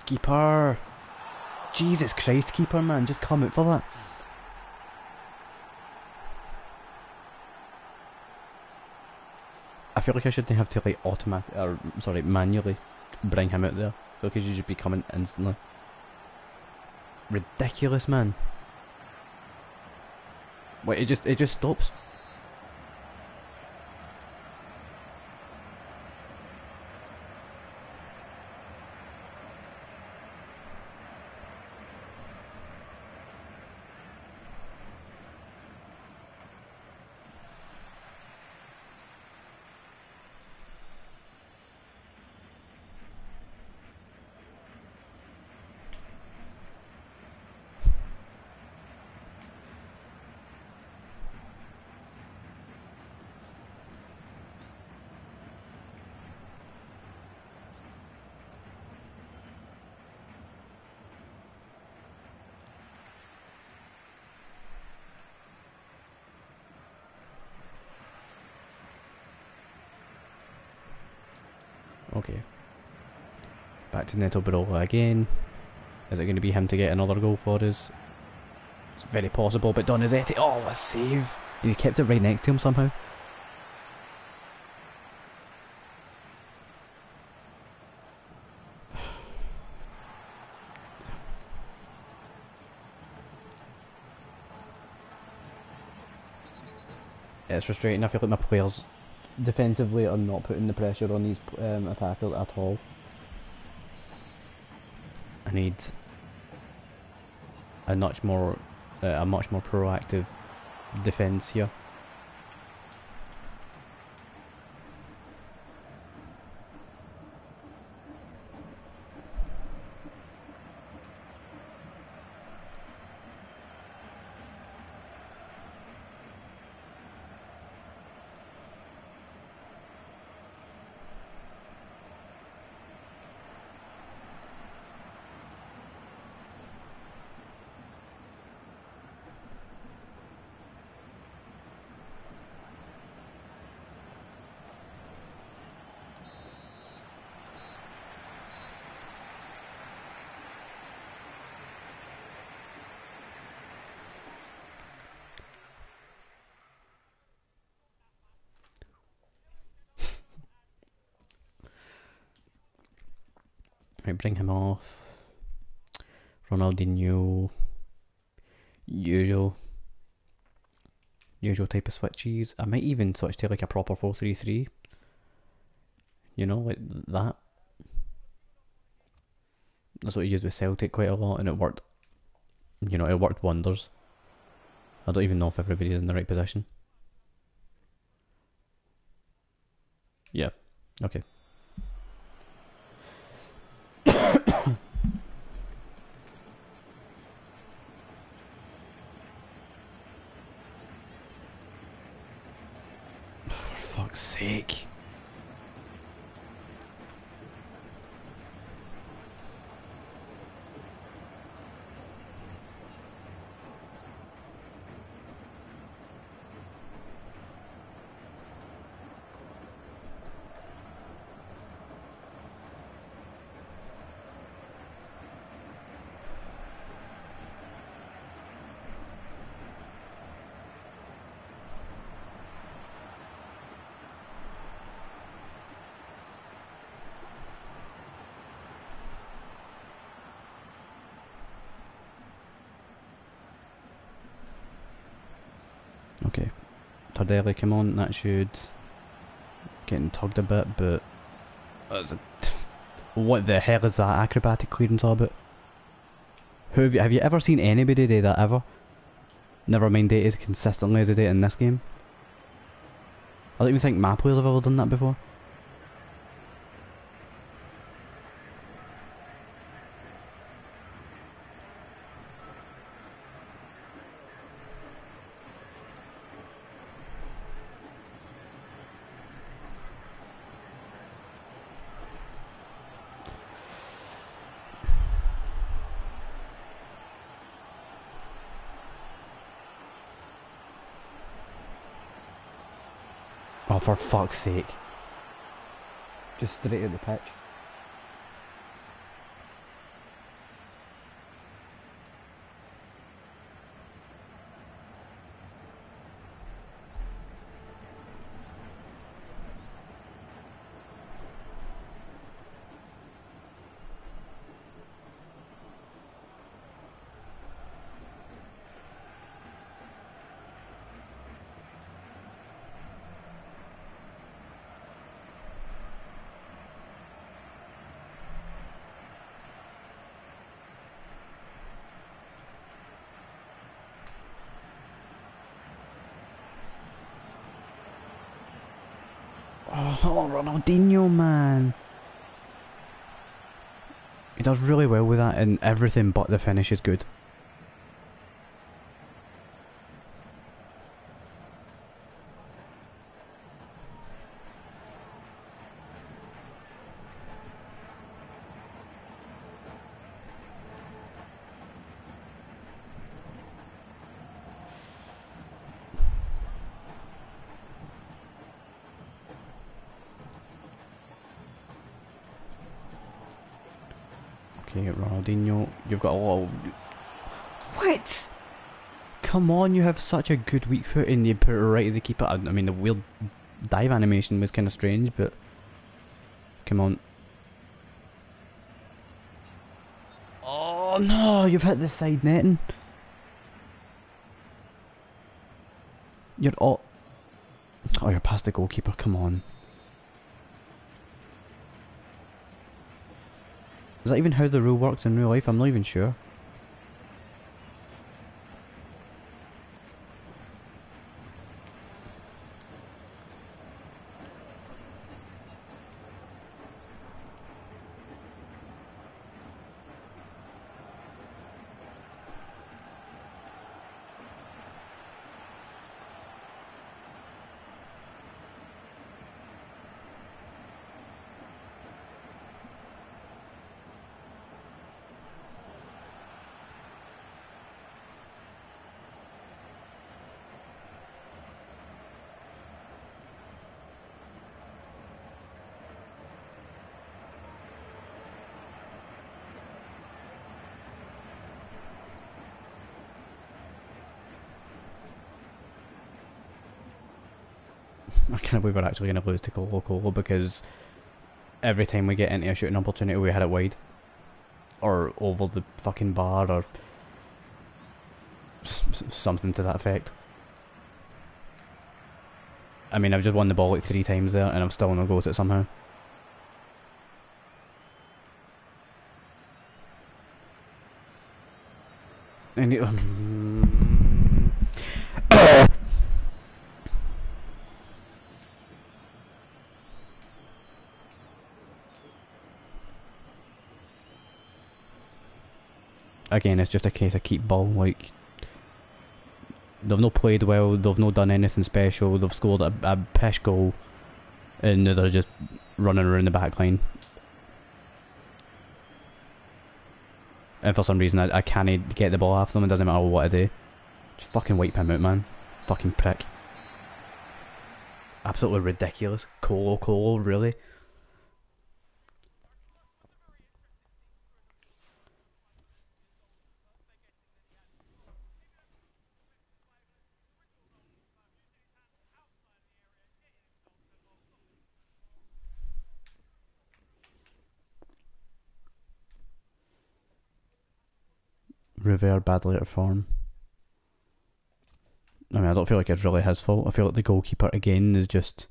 Keeper! Jesus Christ, keeper man, just come out for that. I feel like I shouldn't have to like manually bring him out there. I feel like he should just be coming instantly. Ridiculous, man. Wait, it just stops. Okay. Back to Neto Barola again. Is it going to be him to get another goal for us? It's very possible, but Donizetti, oh, a save! He kept it right next to him somehow. It's frustrating. I feel like my players defensively are not putting the pressure on these attackers at all. I need a much more proactive defence here. Right, bring him off. Ronaldinho. Usual type of switches. I might even switch to like a proper 4-3-3. You know, like that. That's what I used with Celtic quite a lot, and it worked. You know, it worked wonders. I don't even know if everybody's in the right position. Yeah. Okay. For fuck's sake. Okay, Tardelli, come on, that should... Getting tugged a bit, but... What the hell is that acrobatic clearance all about? Have you ever seen anybody do that ever? Never mind date as consistently as they did in this game. I don't even think my players have ever done that before. Oh, for fuck's sake. Just straight at the pitch. Oh, Ronaldinho, man. He does really well with that, and everything but the finish is good. Okay, Ronaldinho, you've got a lot of... What? Come on, you have such a good weak foot and you put it right to the keeper. I mean, the weird dive animation was kind of strange, but... Come on. Oh no, you've hit the side netting. You're all... Oh, you're past the goalkeeper, come on. Is that even how the rule works in real life? I'm not even sure. I can't believe we're actually going to lose to Colo Colo because every time we get into a shooting opportunity we hit it wide. Or over the fucking bar or something to that effect. I mean, I've just won the ball like 3 times there and I'm still not going to it somehow. And again, it's just a case of keep ball. Like, they've not played well, they've not done anything special, they've scored a pish goal, and they're just running around the back line. And for some reason, I can't get the ball off them, it doesn't matter what I do. Just fucking wipe him out, man. Fucking prick. Absolutely ridiculous. Colo Colo, really? Rivera badly out of form. I mean, I don't feel like it's really his fault. I feel like the goalkeeper, again, is just...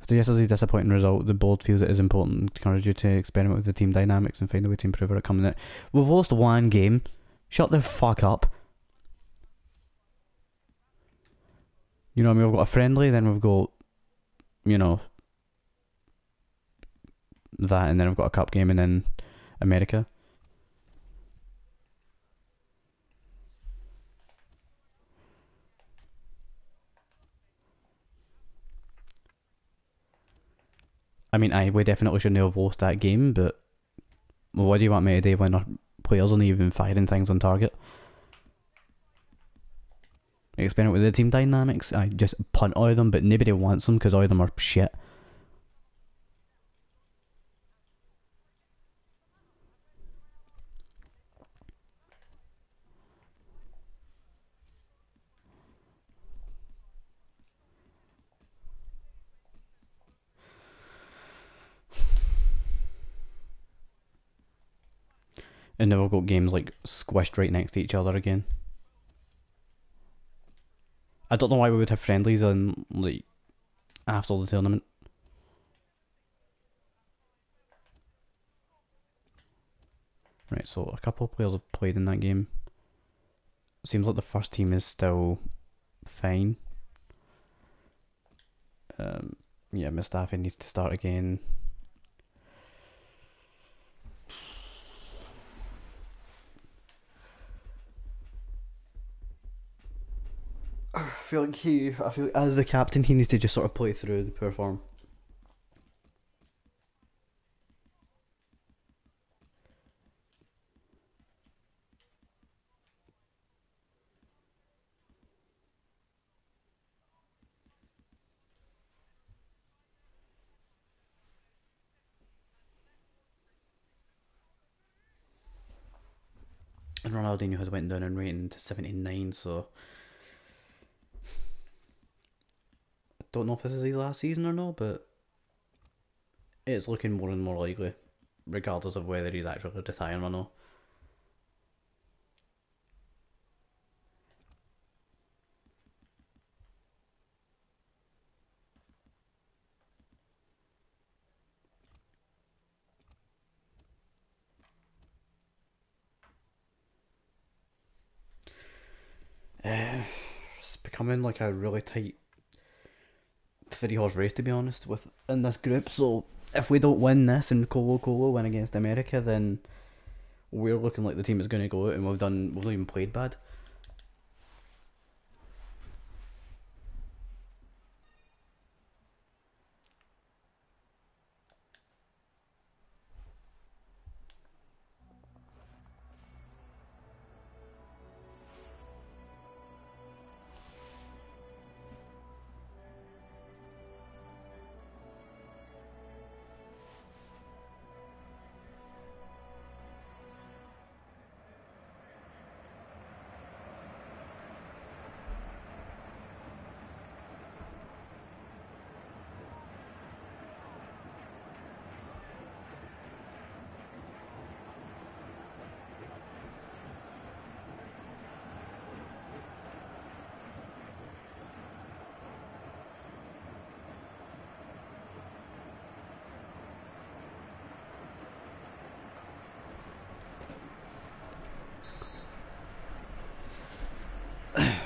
So yes, it's a disappointing result. The board feels it is important to encourage you to experiment with the team dynamics and find a way to improve it coming out. We've lost one game. Shut the fuck up. You know what I mean? We've got a friendly, then we've got, you know, that, and then we've got a cup game, and then America. I mean, we definitely shouldn't have lost that game, but well, what do you want me to do when our players aren't even firing things on target? Experiment with the team dynamics. I just punt all of them, but nobody wants them because all of them are shit. And then we've got games like squished right next to each other again. I don't know why we would have friendlies on like after the tournament. Right, so a couple of players have played in that game. Seems like the first team is still fine. Yeah, Mustafi needs to start again. I feel like as the captain, he needs to just sort of play through the poor form. And Ronaldinho has went down in rating to 79, so I don't know if this is his last season or not, but it's looking more and more likely, regardless of whether he's actually retiring or not. It's becoming like a really tight three-horse race, to be honest, with in this group. So if we don't win this and Colo Colo win against America, then we're looking like the team that's going to go out, and we've not even played bad.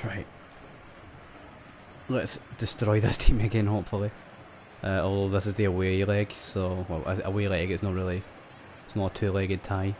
Right, let's destroy this team again, hopefully. Although this is the away leg, so well, away leg. It's not really. It's not a two-legged tie.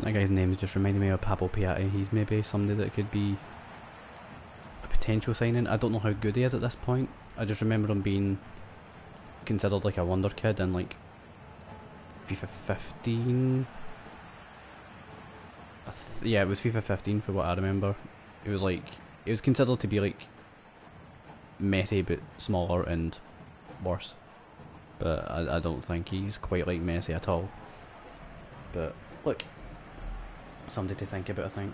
That guy's name just reminded me of Pablo Piatti. He's maybe somebody that could be a potential signing. I don't know how good he is at this point. I just remember him being considered like a wonder kid in like FIFA 15. Yeah, it was FIFA 15 for what I remember. It was like it was considered to be like Messi but smaller and worse. But I don't think he's quite like Messi at all. But look, something to think about, I think.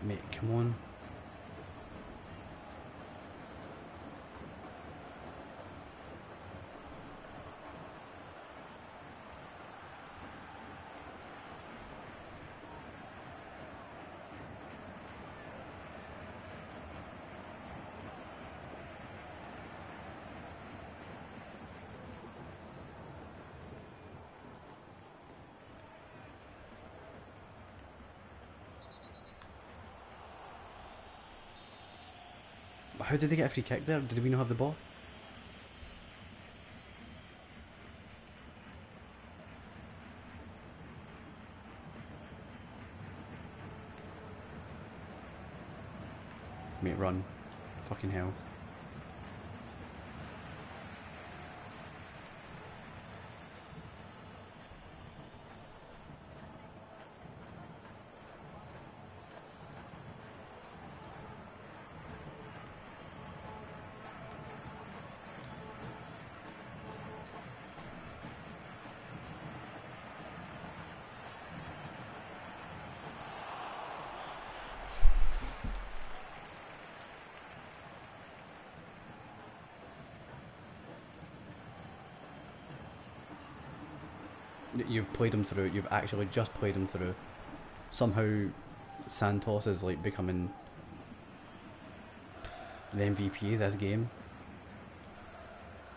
Mate, come on. How did they get a free kick there? Did we not have the ball? Mate, run. Fucking hell. You've played him through. You've actually just played him through. Somehow, Santos is like becoming the MVP of this game.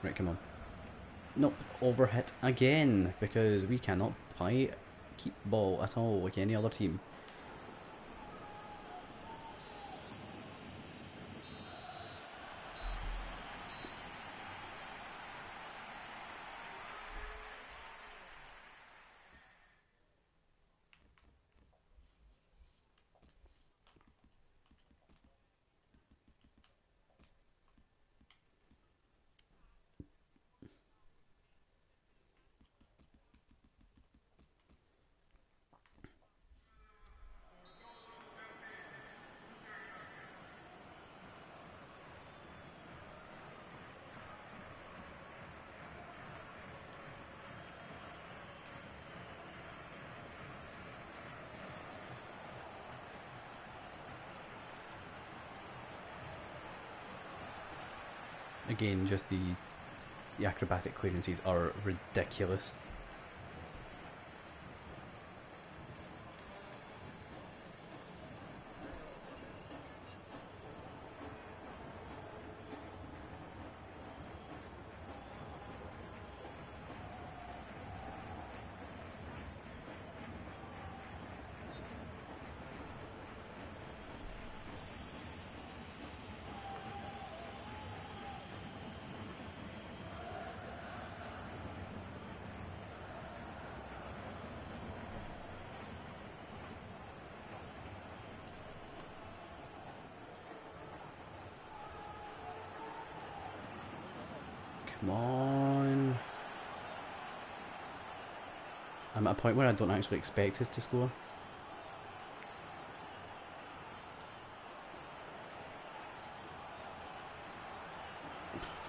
Right, come on. Nope, overhit again because we cannot play keep ball at all like any other team. Again, just the acrobatic clearances are ridiculous. Come on. I'm at a point where I don't actually expect us to score.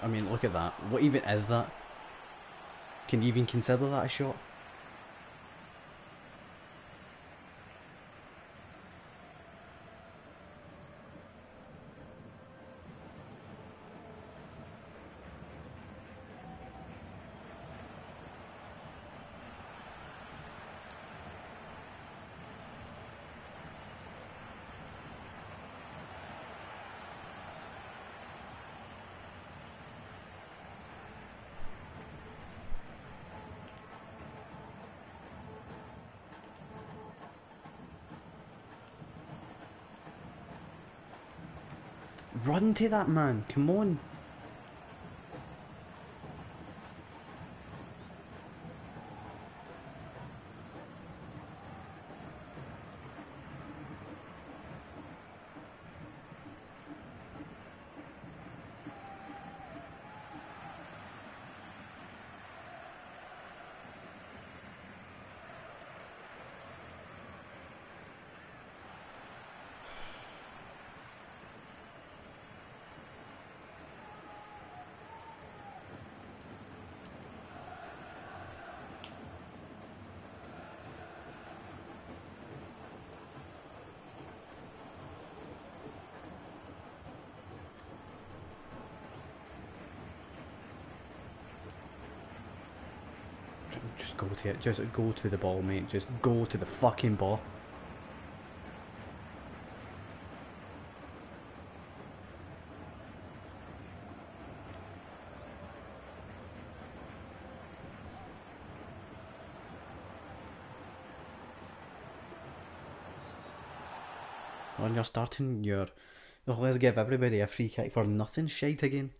I mean, look at that. What even is that? Can you even consider that a shot? Run to that man, come on. Just go to it, just go to the ball, mate, just go to the fucking ball. When you're starting your Oh, let's give everybody a free kick for nothing. Shite again.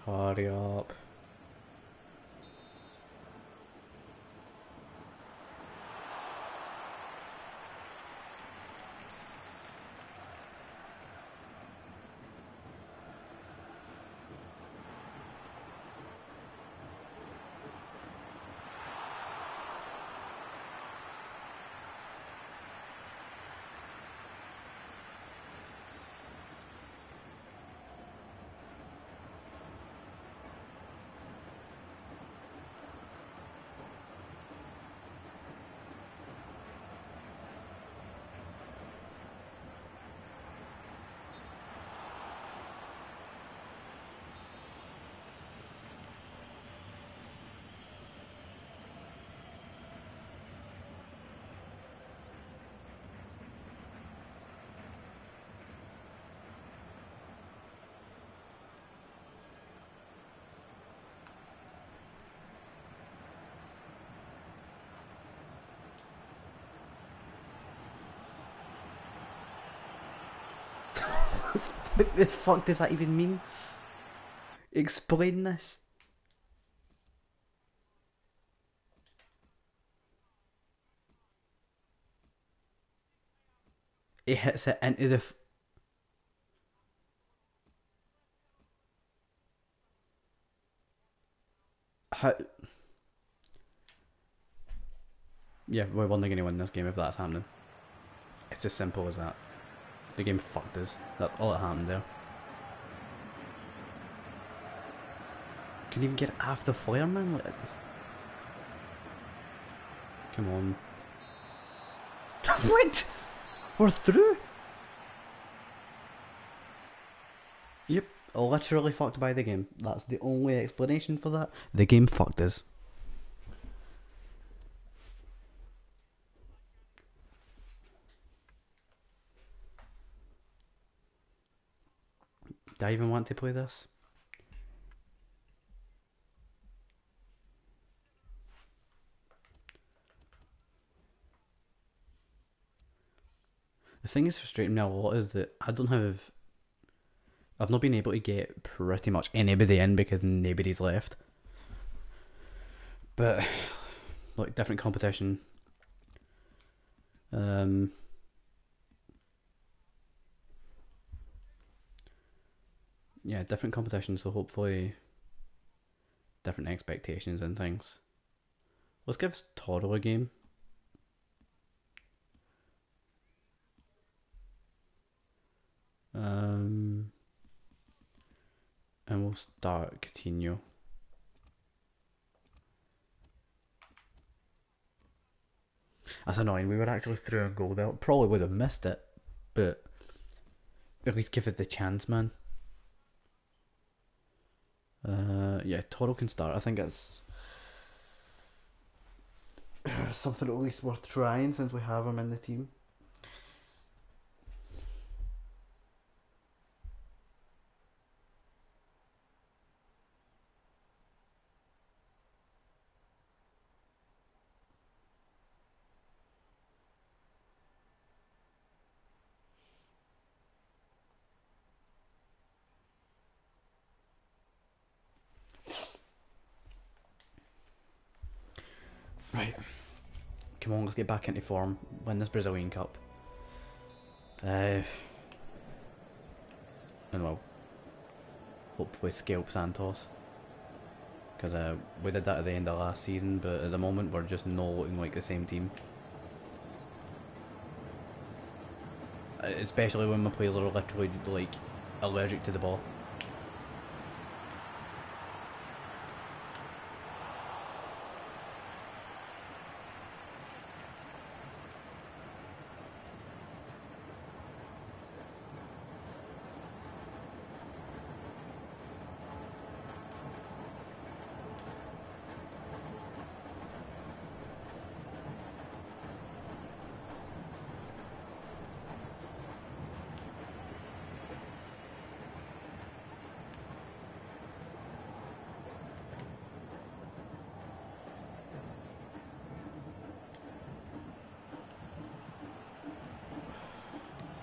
Hurry up. What the fuck does that even mean? Explain this. He hits it into the. How? Yeah, we're only going to win this game if that's happening. It's as simple as that. The game fucked us. That's all that happened there. Can you even get half the flare, man? Like, come on. What? We're through? Yep, literally fucked by the game. That's the only explanation for that. The game fucked us. Do I even want to play this? The thing that's frustrating me a lot is that I've not been able to get pretty much anybody in because nobody's left. But like different competition. Um, yeah, different competition. So hopefully, different expectations and things. Let's give Toro a game. Um, and we'll start Coutinho. That's annoying. We were actually through a goal there. Probably would have missed it, but at least give us the chance, man. Yeah, Toro can start. I think it's something at least worth trying since we have him in the team. Right, come on, let's get back into form. Win this Brazilian Cup. And well, hopefully scalp Santos. Because we did that at the end of last season, but at the moment we're just not looking like the same team. Especially when my players are literally like allergic to the ball.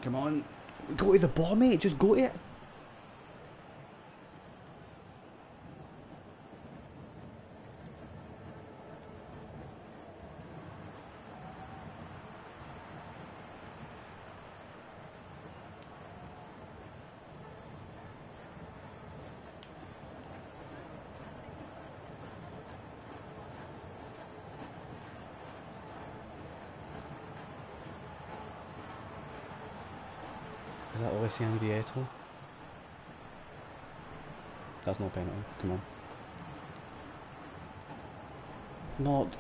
Come on. Go to the ball, mate. Just go to it. Is that Alessia Vieto? That's no penalty. Come on. Not...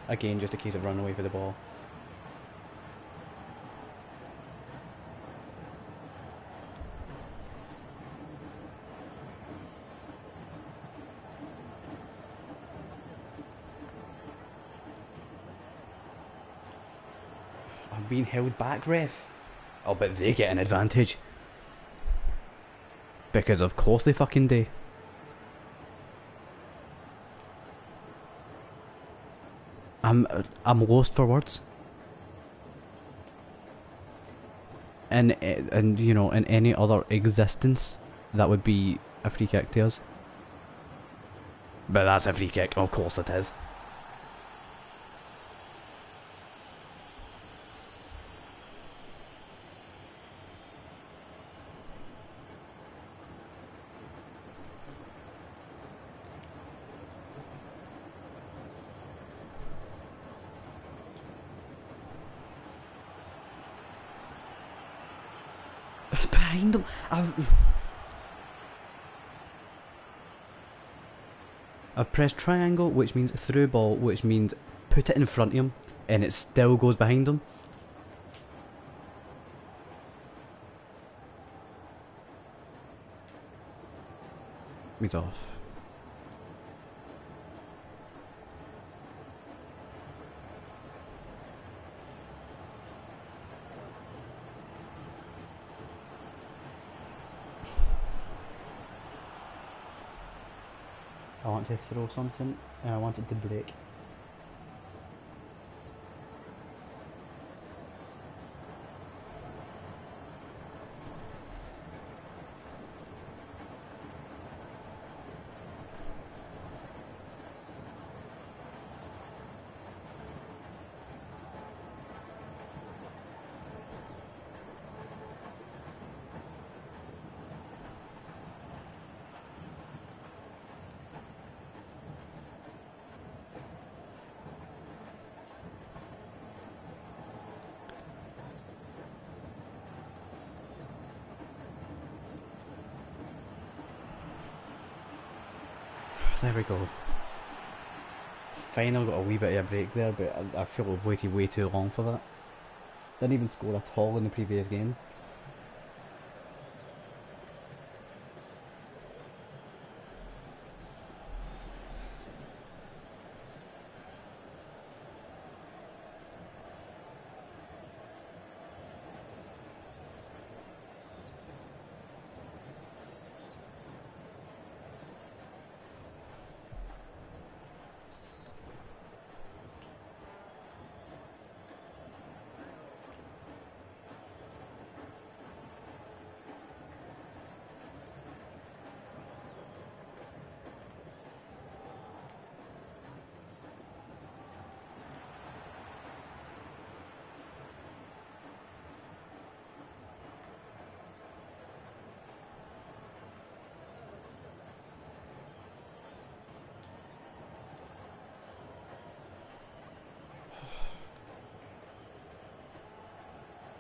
Again, just a case of running away for the ball. I'm being held back, ref. Oh, but they get an advantage. Because of course they fucking do. I'm lost for words. And you know, in any other existence, that would be a free kick to us. But that's a free kick, of course it is. It's behind him. I've pressed triangle, which means through ball, which means put it in front of him, and it still goes behind him. He's off. I want to throw something, and I want it to break. There we go. Finally got a wee bit of a break there, but I feel I've waited way too long for that. Didn't even score at all in the previous game.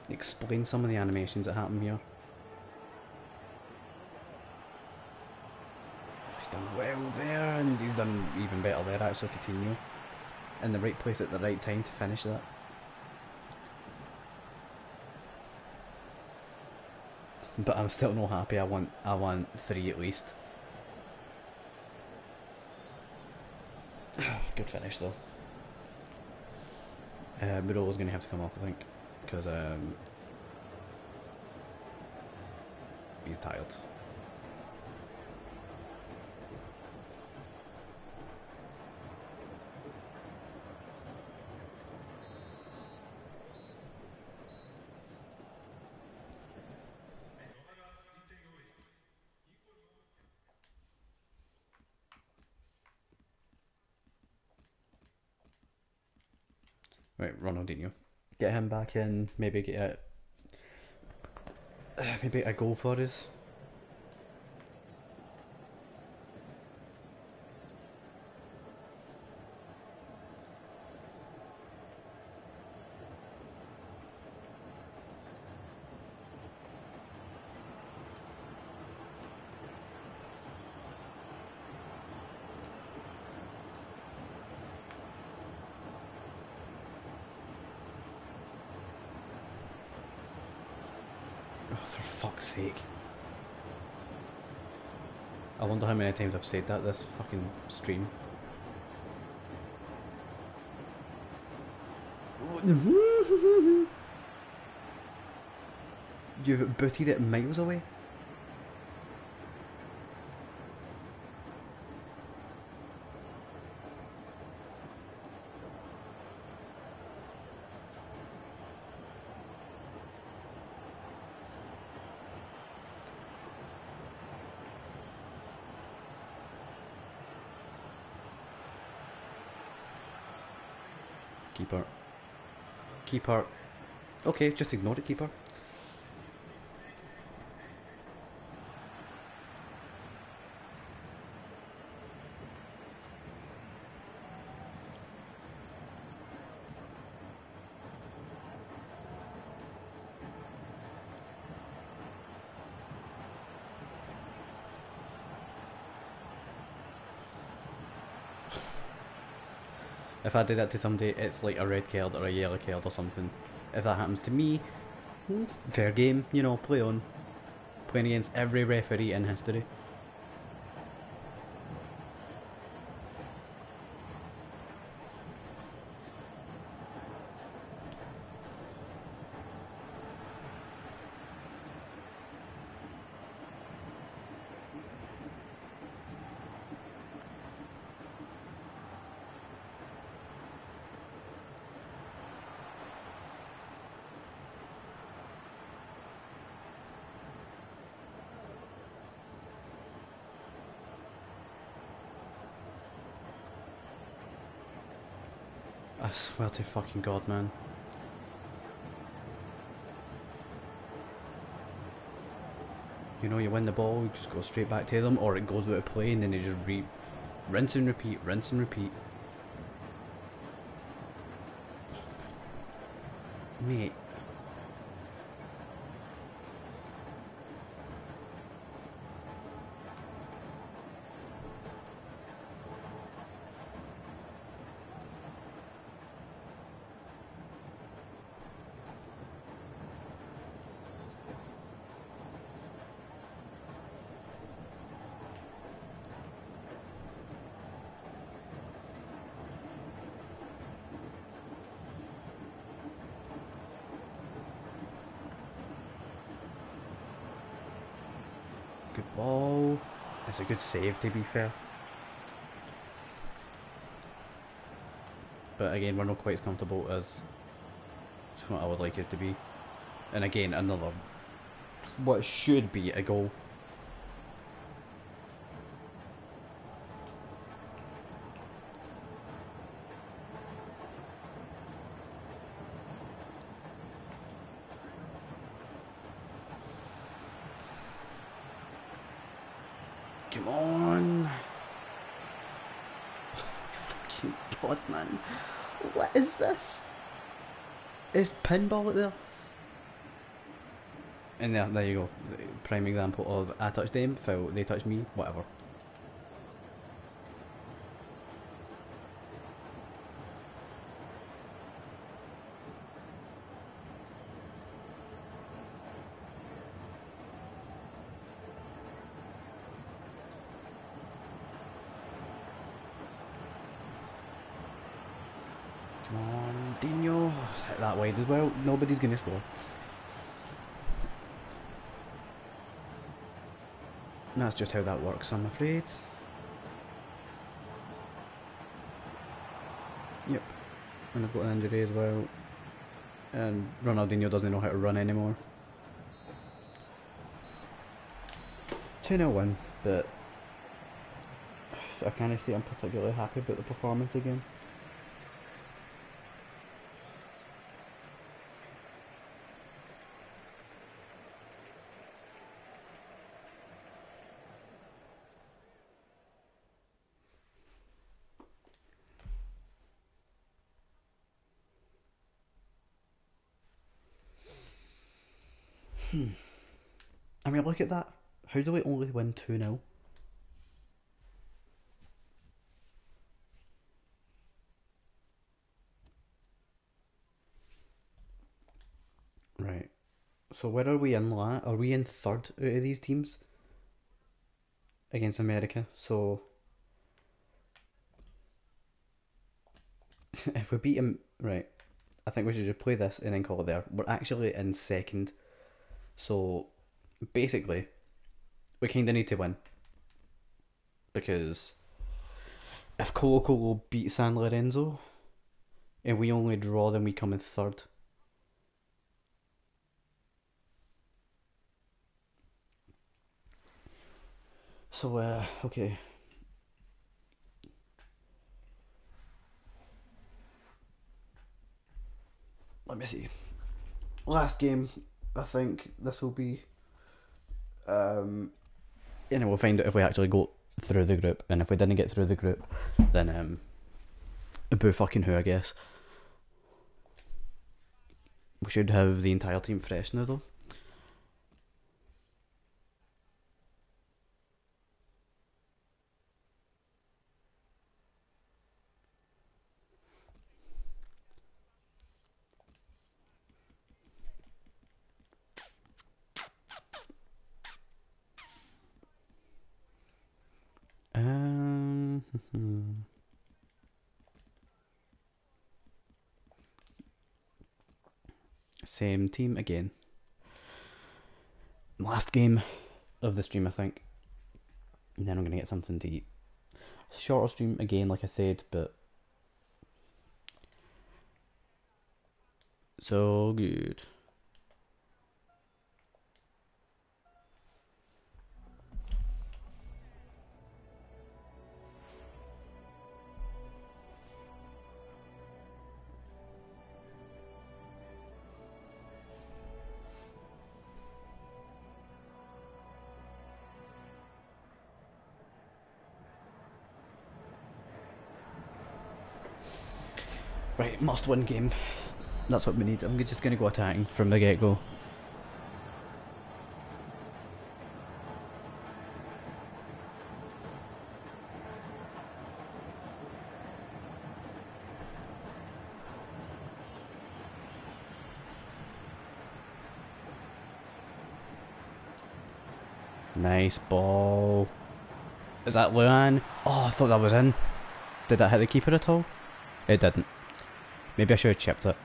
Explain some of the animations that happen here. He's done well there, and he's done even better there actually, Coutinho. In the right place at the right time to finish that. But I'm still not happy. I want 3 at least. Good finish though. Murola's going to have to come off, I think, because he's tired. Right, Ronaldinho. Get him back in. Maybe get maybe a goal for us. Oh, for fuck's sake. I wonder how many times I've said that this fucking stream. You've booted it miles away. Keeper. Keeper. Okay, just ignore it, keeper. If I do that to somebody, it's like a red card or a yellow card or something. If that happens to me, fair game, you know, play on. Playing against every referee in history. I swear to fucking God, man. You know, you win the ball, you just go straight back to them, or it goes out of play and then they just rinse and repeat, rinse and repeat. Mate. Good ball. That's a good save, to be fair. But again, we're not quite as comfortable as what I would like us to be. And again, another what should be a goal. Come on. Fucking God, man. What is this? Is pinball it there? And there you go. Prime example of I touched them, foul, they touched me, whatever. Come on, Dino. Hit that wide as well. Nobody's gonna score. And that's just how that works, I'm afraid. Yep. And I've got an injury as well. And Ronaldinho doesn't know how to run anymore. 2-0 win, but I can't say I'm particularly happy about the performance again. I mean, look at that. How do we only win 2-0? Right. So where are we in that? Are we in third out of these teams against America? So if we beat him, right, I think we should just play this and then call it there. We're actually in second. So basically, we kind of need to win because if Colo Colo beat San Lorenzo and we only draw, then we come in third. So okay, let me see. Last game, I think this will be. You know, we'll find out if we actually go through the group, and if we didn't get through the group, then boo fucking who, I guess. We should have the entire team fresh now, though. Um, Same team again. Last game of the stream, I think. And then I'm gonna get something to eat. Shorter stream again, like I said, but so good. Right, must win game. That's what we need. I'm just gonna go attacking from the get go. Nice ball. Is that Luan? Oh, I thought that was in. Did that hit the keeper at all? It didn't. Maybe I should have chipped it.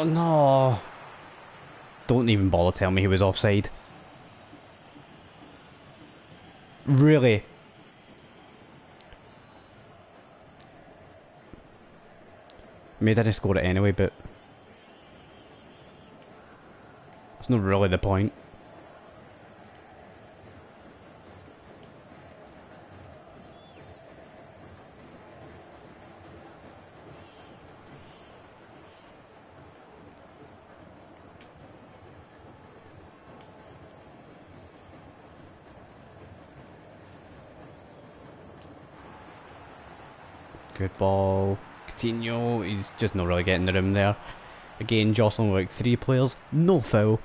Oh no! Don't even bother telling me he was offside. Really? I mean, I didn't score it anyway, but it's not really the point. Good ball. Coutinho, he's just not really getting the room there. Again, jostling like 3 players. No foul.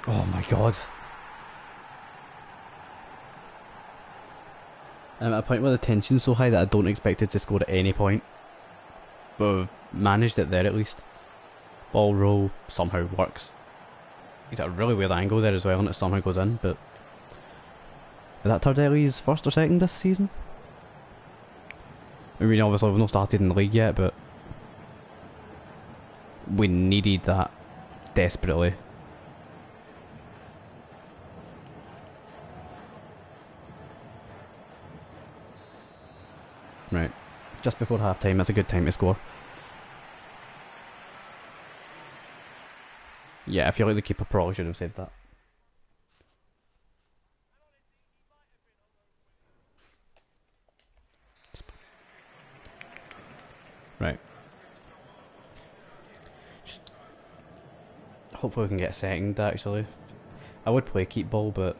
Oh my god. I'm at a point where the tension's so high that I don't expect it to score at any point. But we've managed it there at least. Ball roll somehow works. He's at a really weird angle there as well and it somehow goes in, but... Is that Tardelli's first or second this season? I mean, obviously we've not started in the league yet, but... We needed that desperately. Right. Just before half time, that's a good time to score. Yeah, I feel like the keeper probably should have said that. Right. Just hopefully we can get a second, actually. I would play keep ball, but...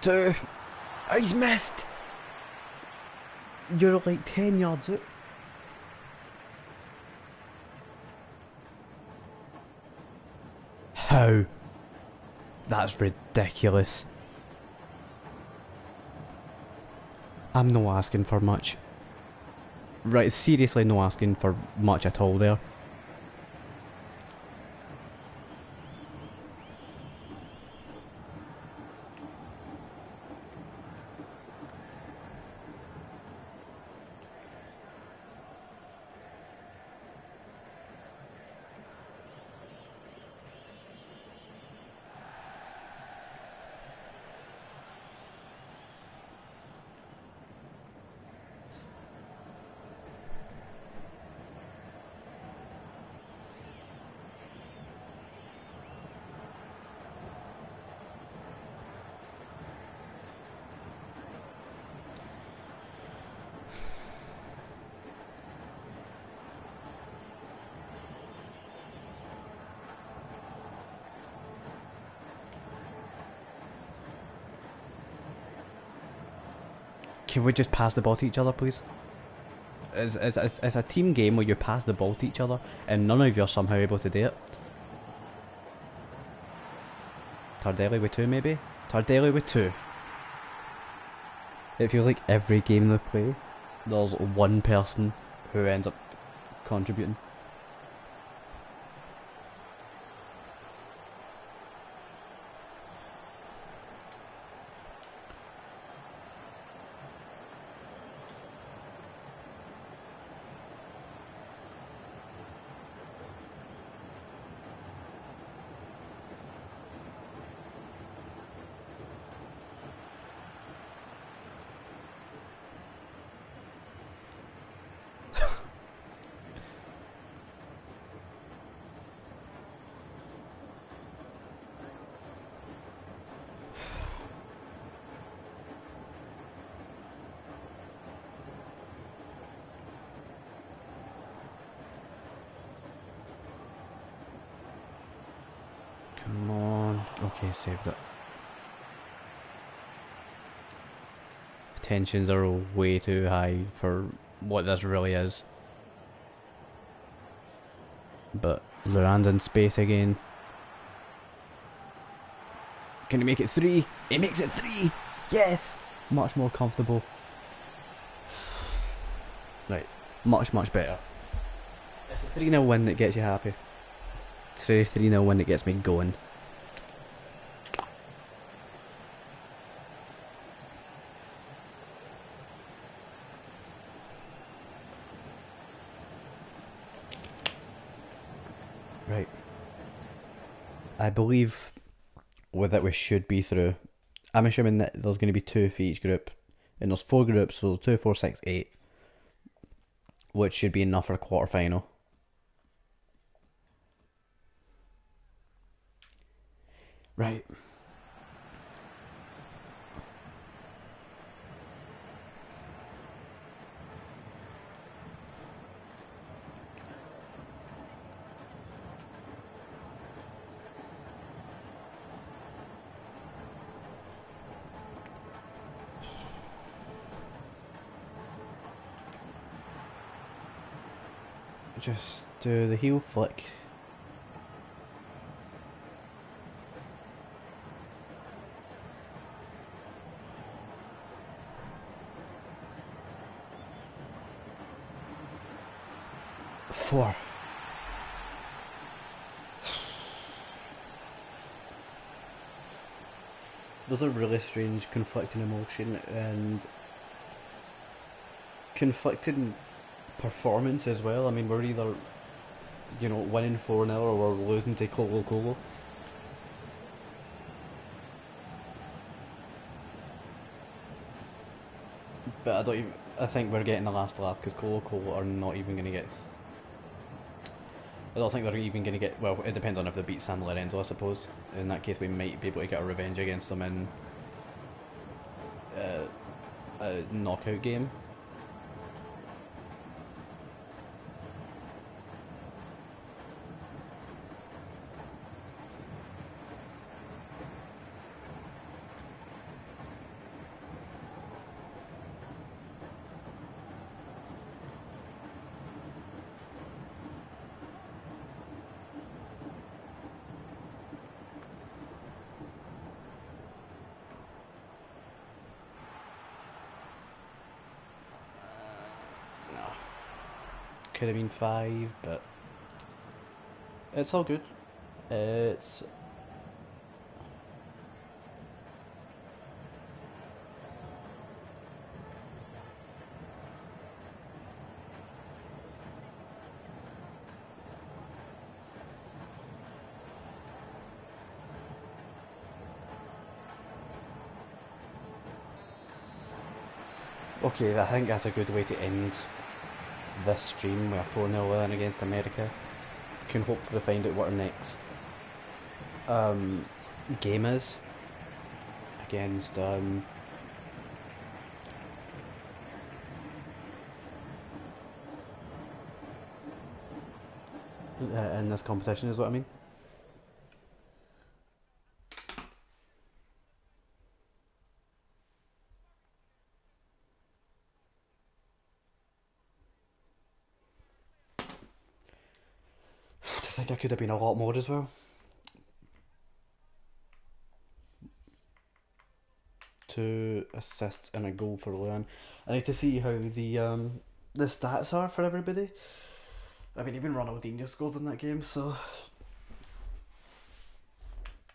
Two! Oh, he's missed! You're like 10 yards out. How? That's ridiculous. I'm not asking for much. Right, seriously not asking for much at all there. Can we just pass the ball to each other, please? It's a team game where you pass the ball to each other and none of you are somehow able to do it. Tardelli with 2 maybe? Tardelli with 2. It feels like every game they play, there's one person who ends up contributing. Come on. Okay, saved it. Tensions are way too high for what this really is. But Luran's in space again. Can he make it 3? He makes it 3! Yes! Much more comfortable. Right, much better. It's a 3-0 win that gets you happy. It's a 3-0 win that gets me going. Right. I believe with it we should be through. I'm assuming that there's going to be 2 for each group. And there's 4 groups, so 2, 4, 6, 8. Which should be enough for a quarter final. Right. Just do the heel flick. Four. There's a really strange conflicting emotion and conflicting performance as well. I mean, we're either, winning 4-0 or we're losing to Colo Colo. But I think we're getting the last laugh because Colo Colo are not even going to get. I don't think they're even going to get. Well, it depends on if they beat San Lorenzo, I suppose. In that case, we might be able to get a revenge against them in a knockout game. No. Could have been 5, but it's all good. It's okay. I think that's a good way to end this stream with a 4-0 win against America. Can hopefully find out what our next game is against in this competition is what I mean. I think I could have been a lot more as well. 2 assists and a goal for Luan. I need to see how the stats are for everybody. I mean, even Ronaldinho scored in that game, so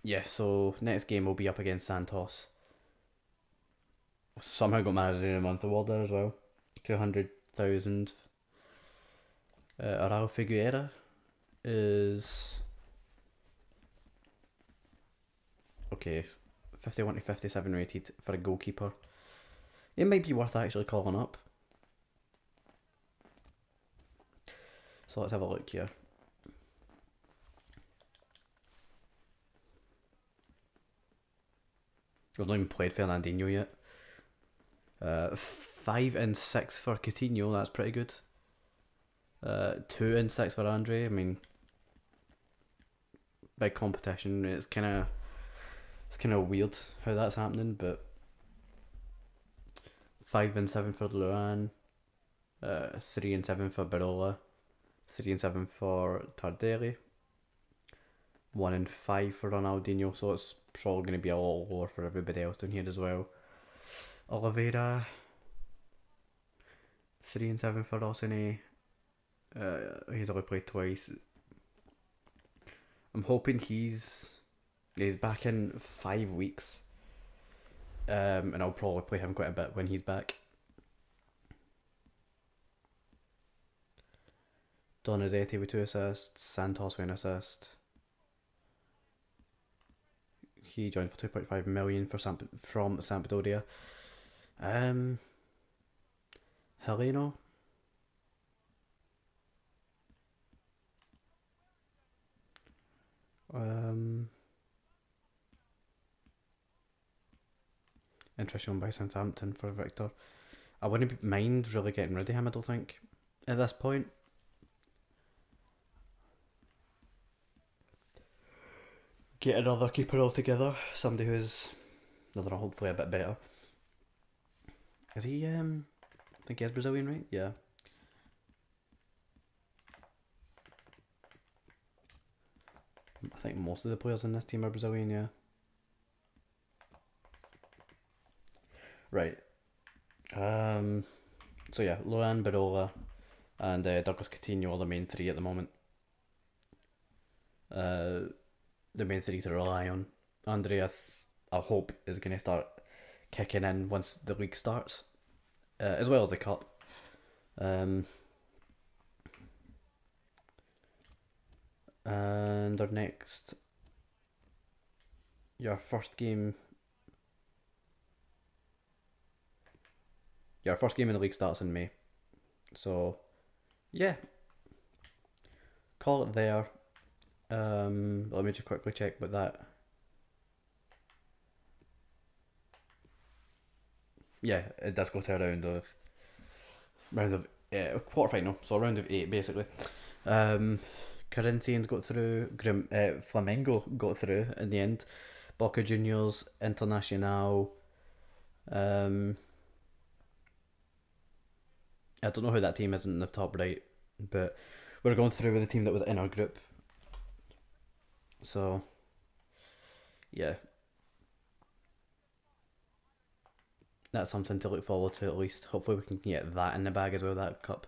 yeah. So next game will be up against Santos. Somehow got married in a month award there as well. 200,000. Arau Figueira is okay. 51 to 57 rated for a goalkeeper. It might be worth actually calling up. So let's have a look here. We've not even played Fernandinho yet. 5 and 6 for Coutinho, that's pretty good. 2 and 6 for Andre, I mean, big competition. It's kind of weird how that's happening, but 5 and 7 for Luan, 3 and 7 for Barola, 3 and 7 for Tardelli, 1 and 5 for Ronaldinho. So it's probably going to be a lot lower for everybody else down here as well. Oliveira, 3 and 7 for Rossini. He's only played twice. I'm hoping he's back in 5 weeks, and I'll probably play him quite a bit when he's back. Donizetti with 2 assists, Santos with an assist. He joined for 2.5 million from Sampdoria. Um, Heleno. Um, Interest shown by Southampton for Victor. I wouldn't mind really getting rid of him, I don't think, at this point. Get another keeper altogether. Somebody who's, I don't know, hopefully a bit better. Is he, I think he is Brazilian, right? Yeah. I think most of the players in this team are Brazilian, yeah. Right. Um, so yeah, Luan, Barola, and Douglas Coutinho are the main three at the moment. Uh, the main three to rely on. Andrea, I hope, is going to start kicking in once the league starts, as well as the cup. Um, and our next, your first game, your first game in the league starts in May. So yeah, call it there. Let me just quickly check about that. Yeah, it does go to a round of quarter final, so a round of 8 basically. Um, Corinthians got through. Flamengo got through in the end. Boca Juniors, Internacional. Um, I don't know who that team is in the top right, but we're going through with the team that was in our group. So yeah, that's something to look forward to at least. Hopefully we can get that in the bag as well, that cup,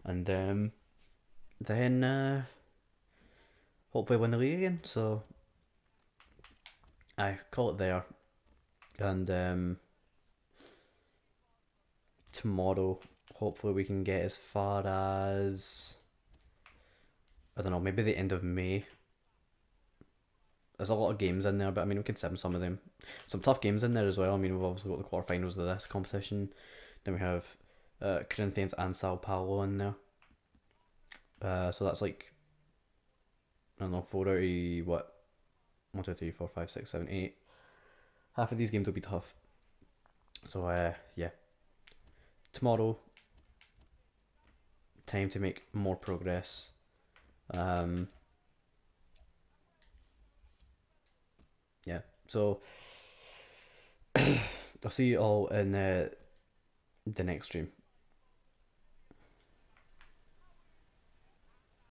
and then hopefully win the league again. So I call it there, and tomorrow hopefully we can get as far as, I don't know, maybe the end of May. There's a lot of games in there, but I mean we can sim some of them. Some tough games in there as well. I mean we've obviously got the quarterfinals of this competition. Then we have Corinthians and Sao Paulo in there. So that's like, I don't know, 4 out of what, 1, 2, 3, 4, 5, 6, 7, 8. Half of these games will be tough. So yeah, tomorrow, time to make more progress. Um, yeah. So I'll see you all in the next stream.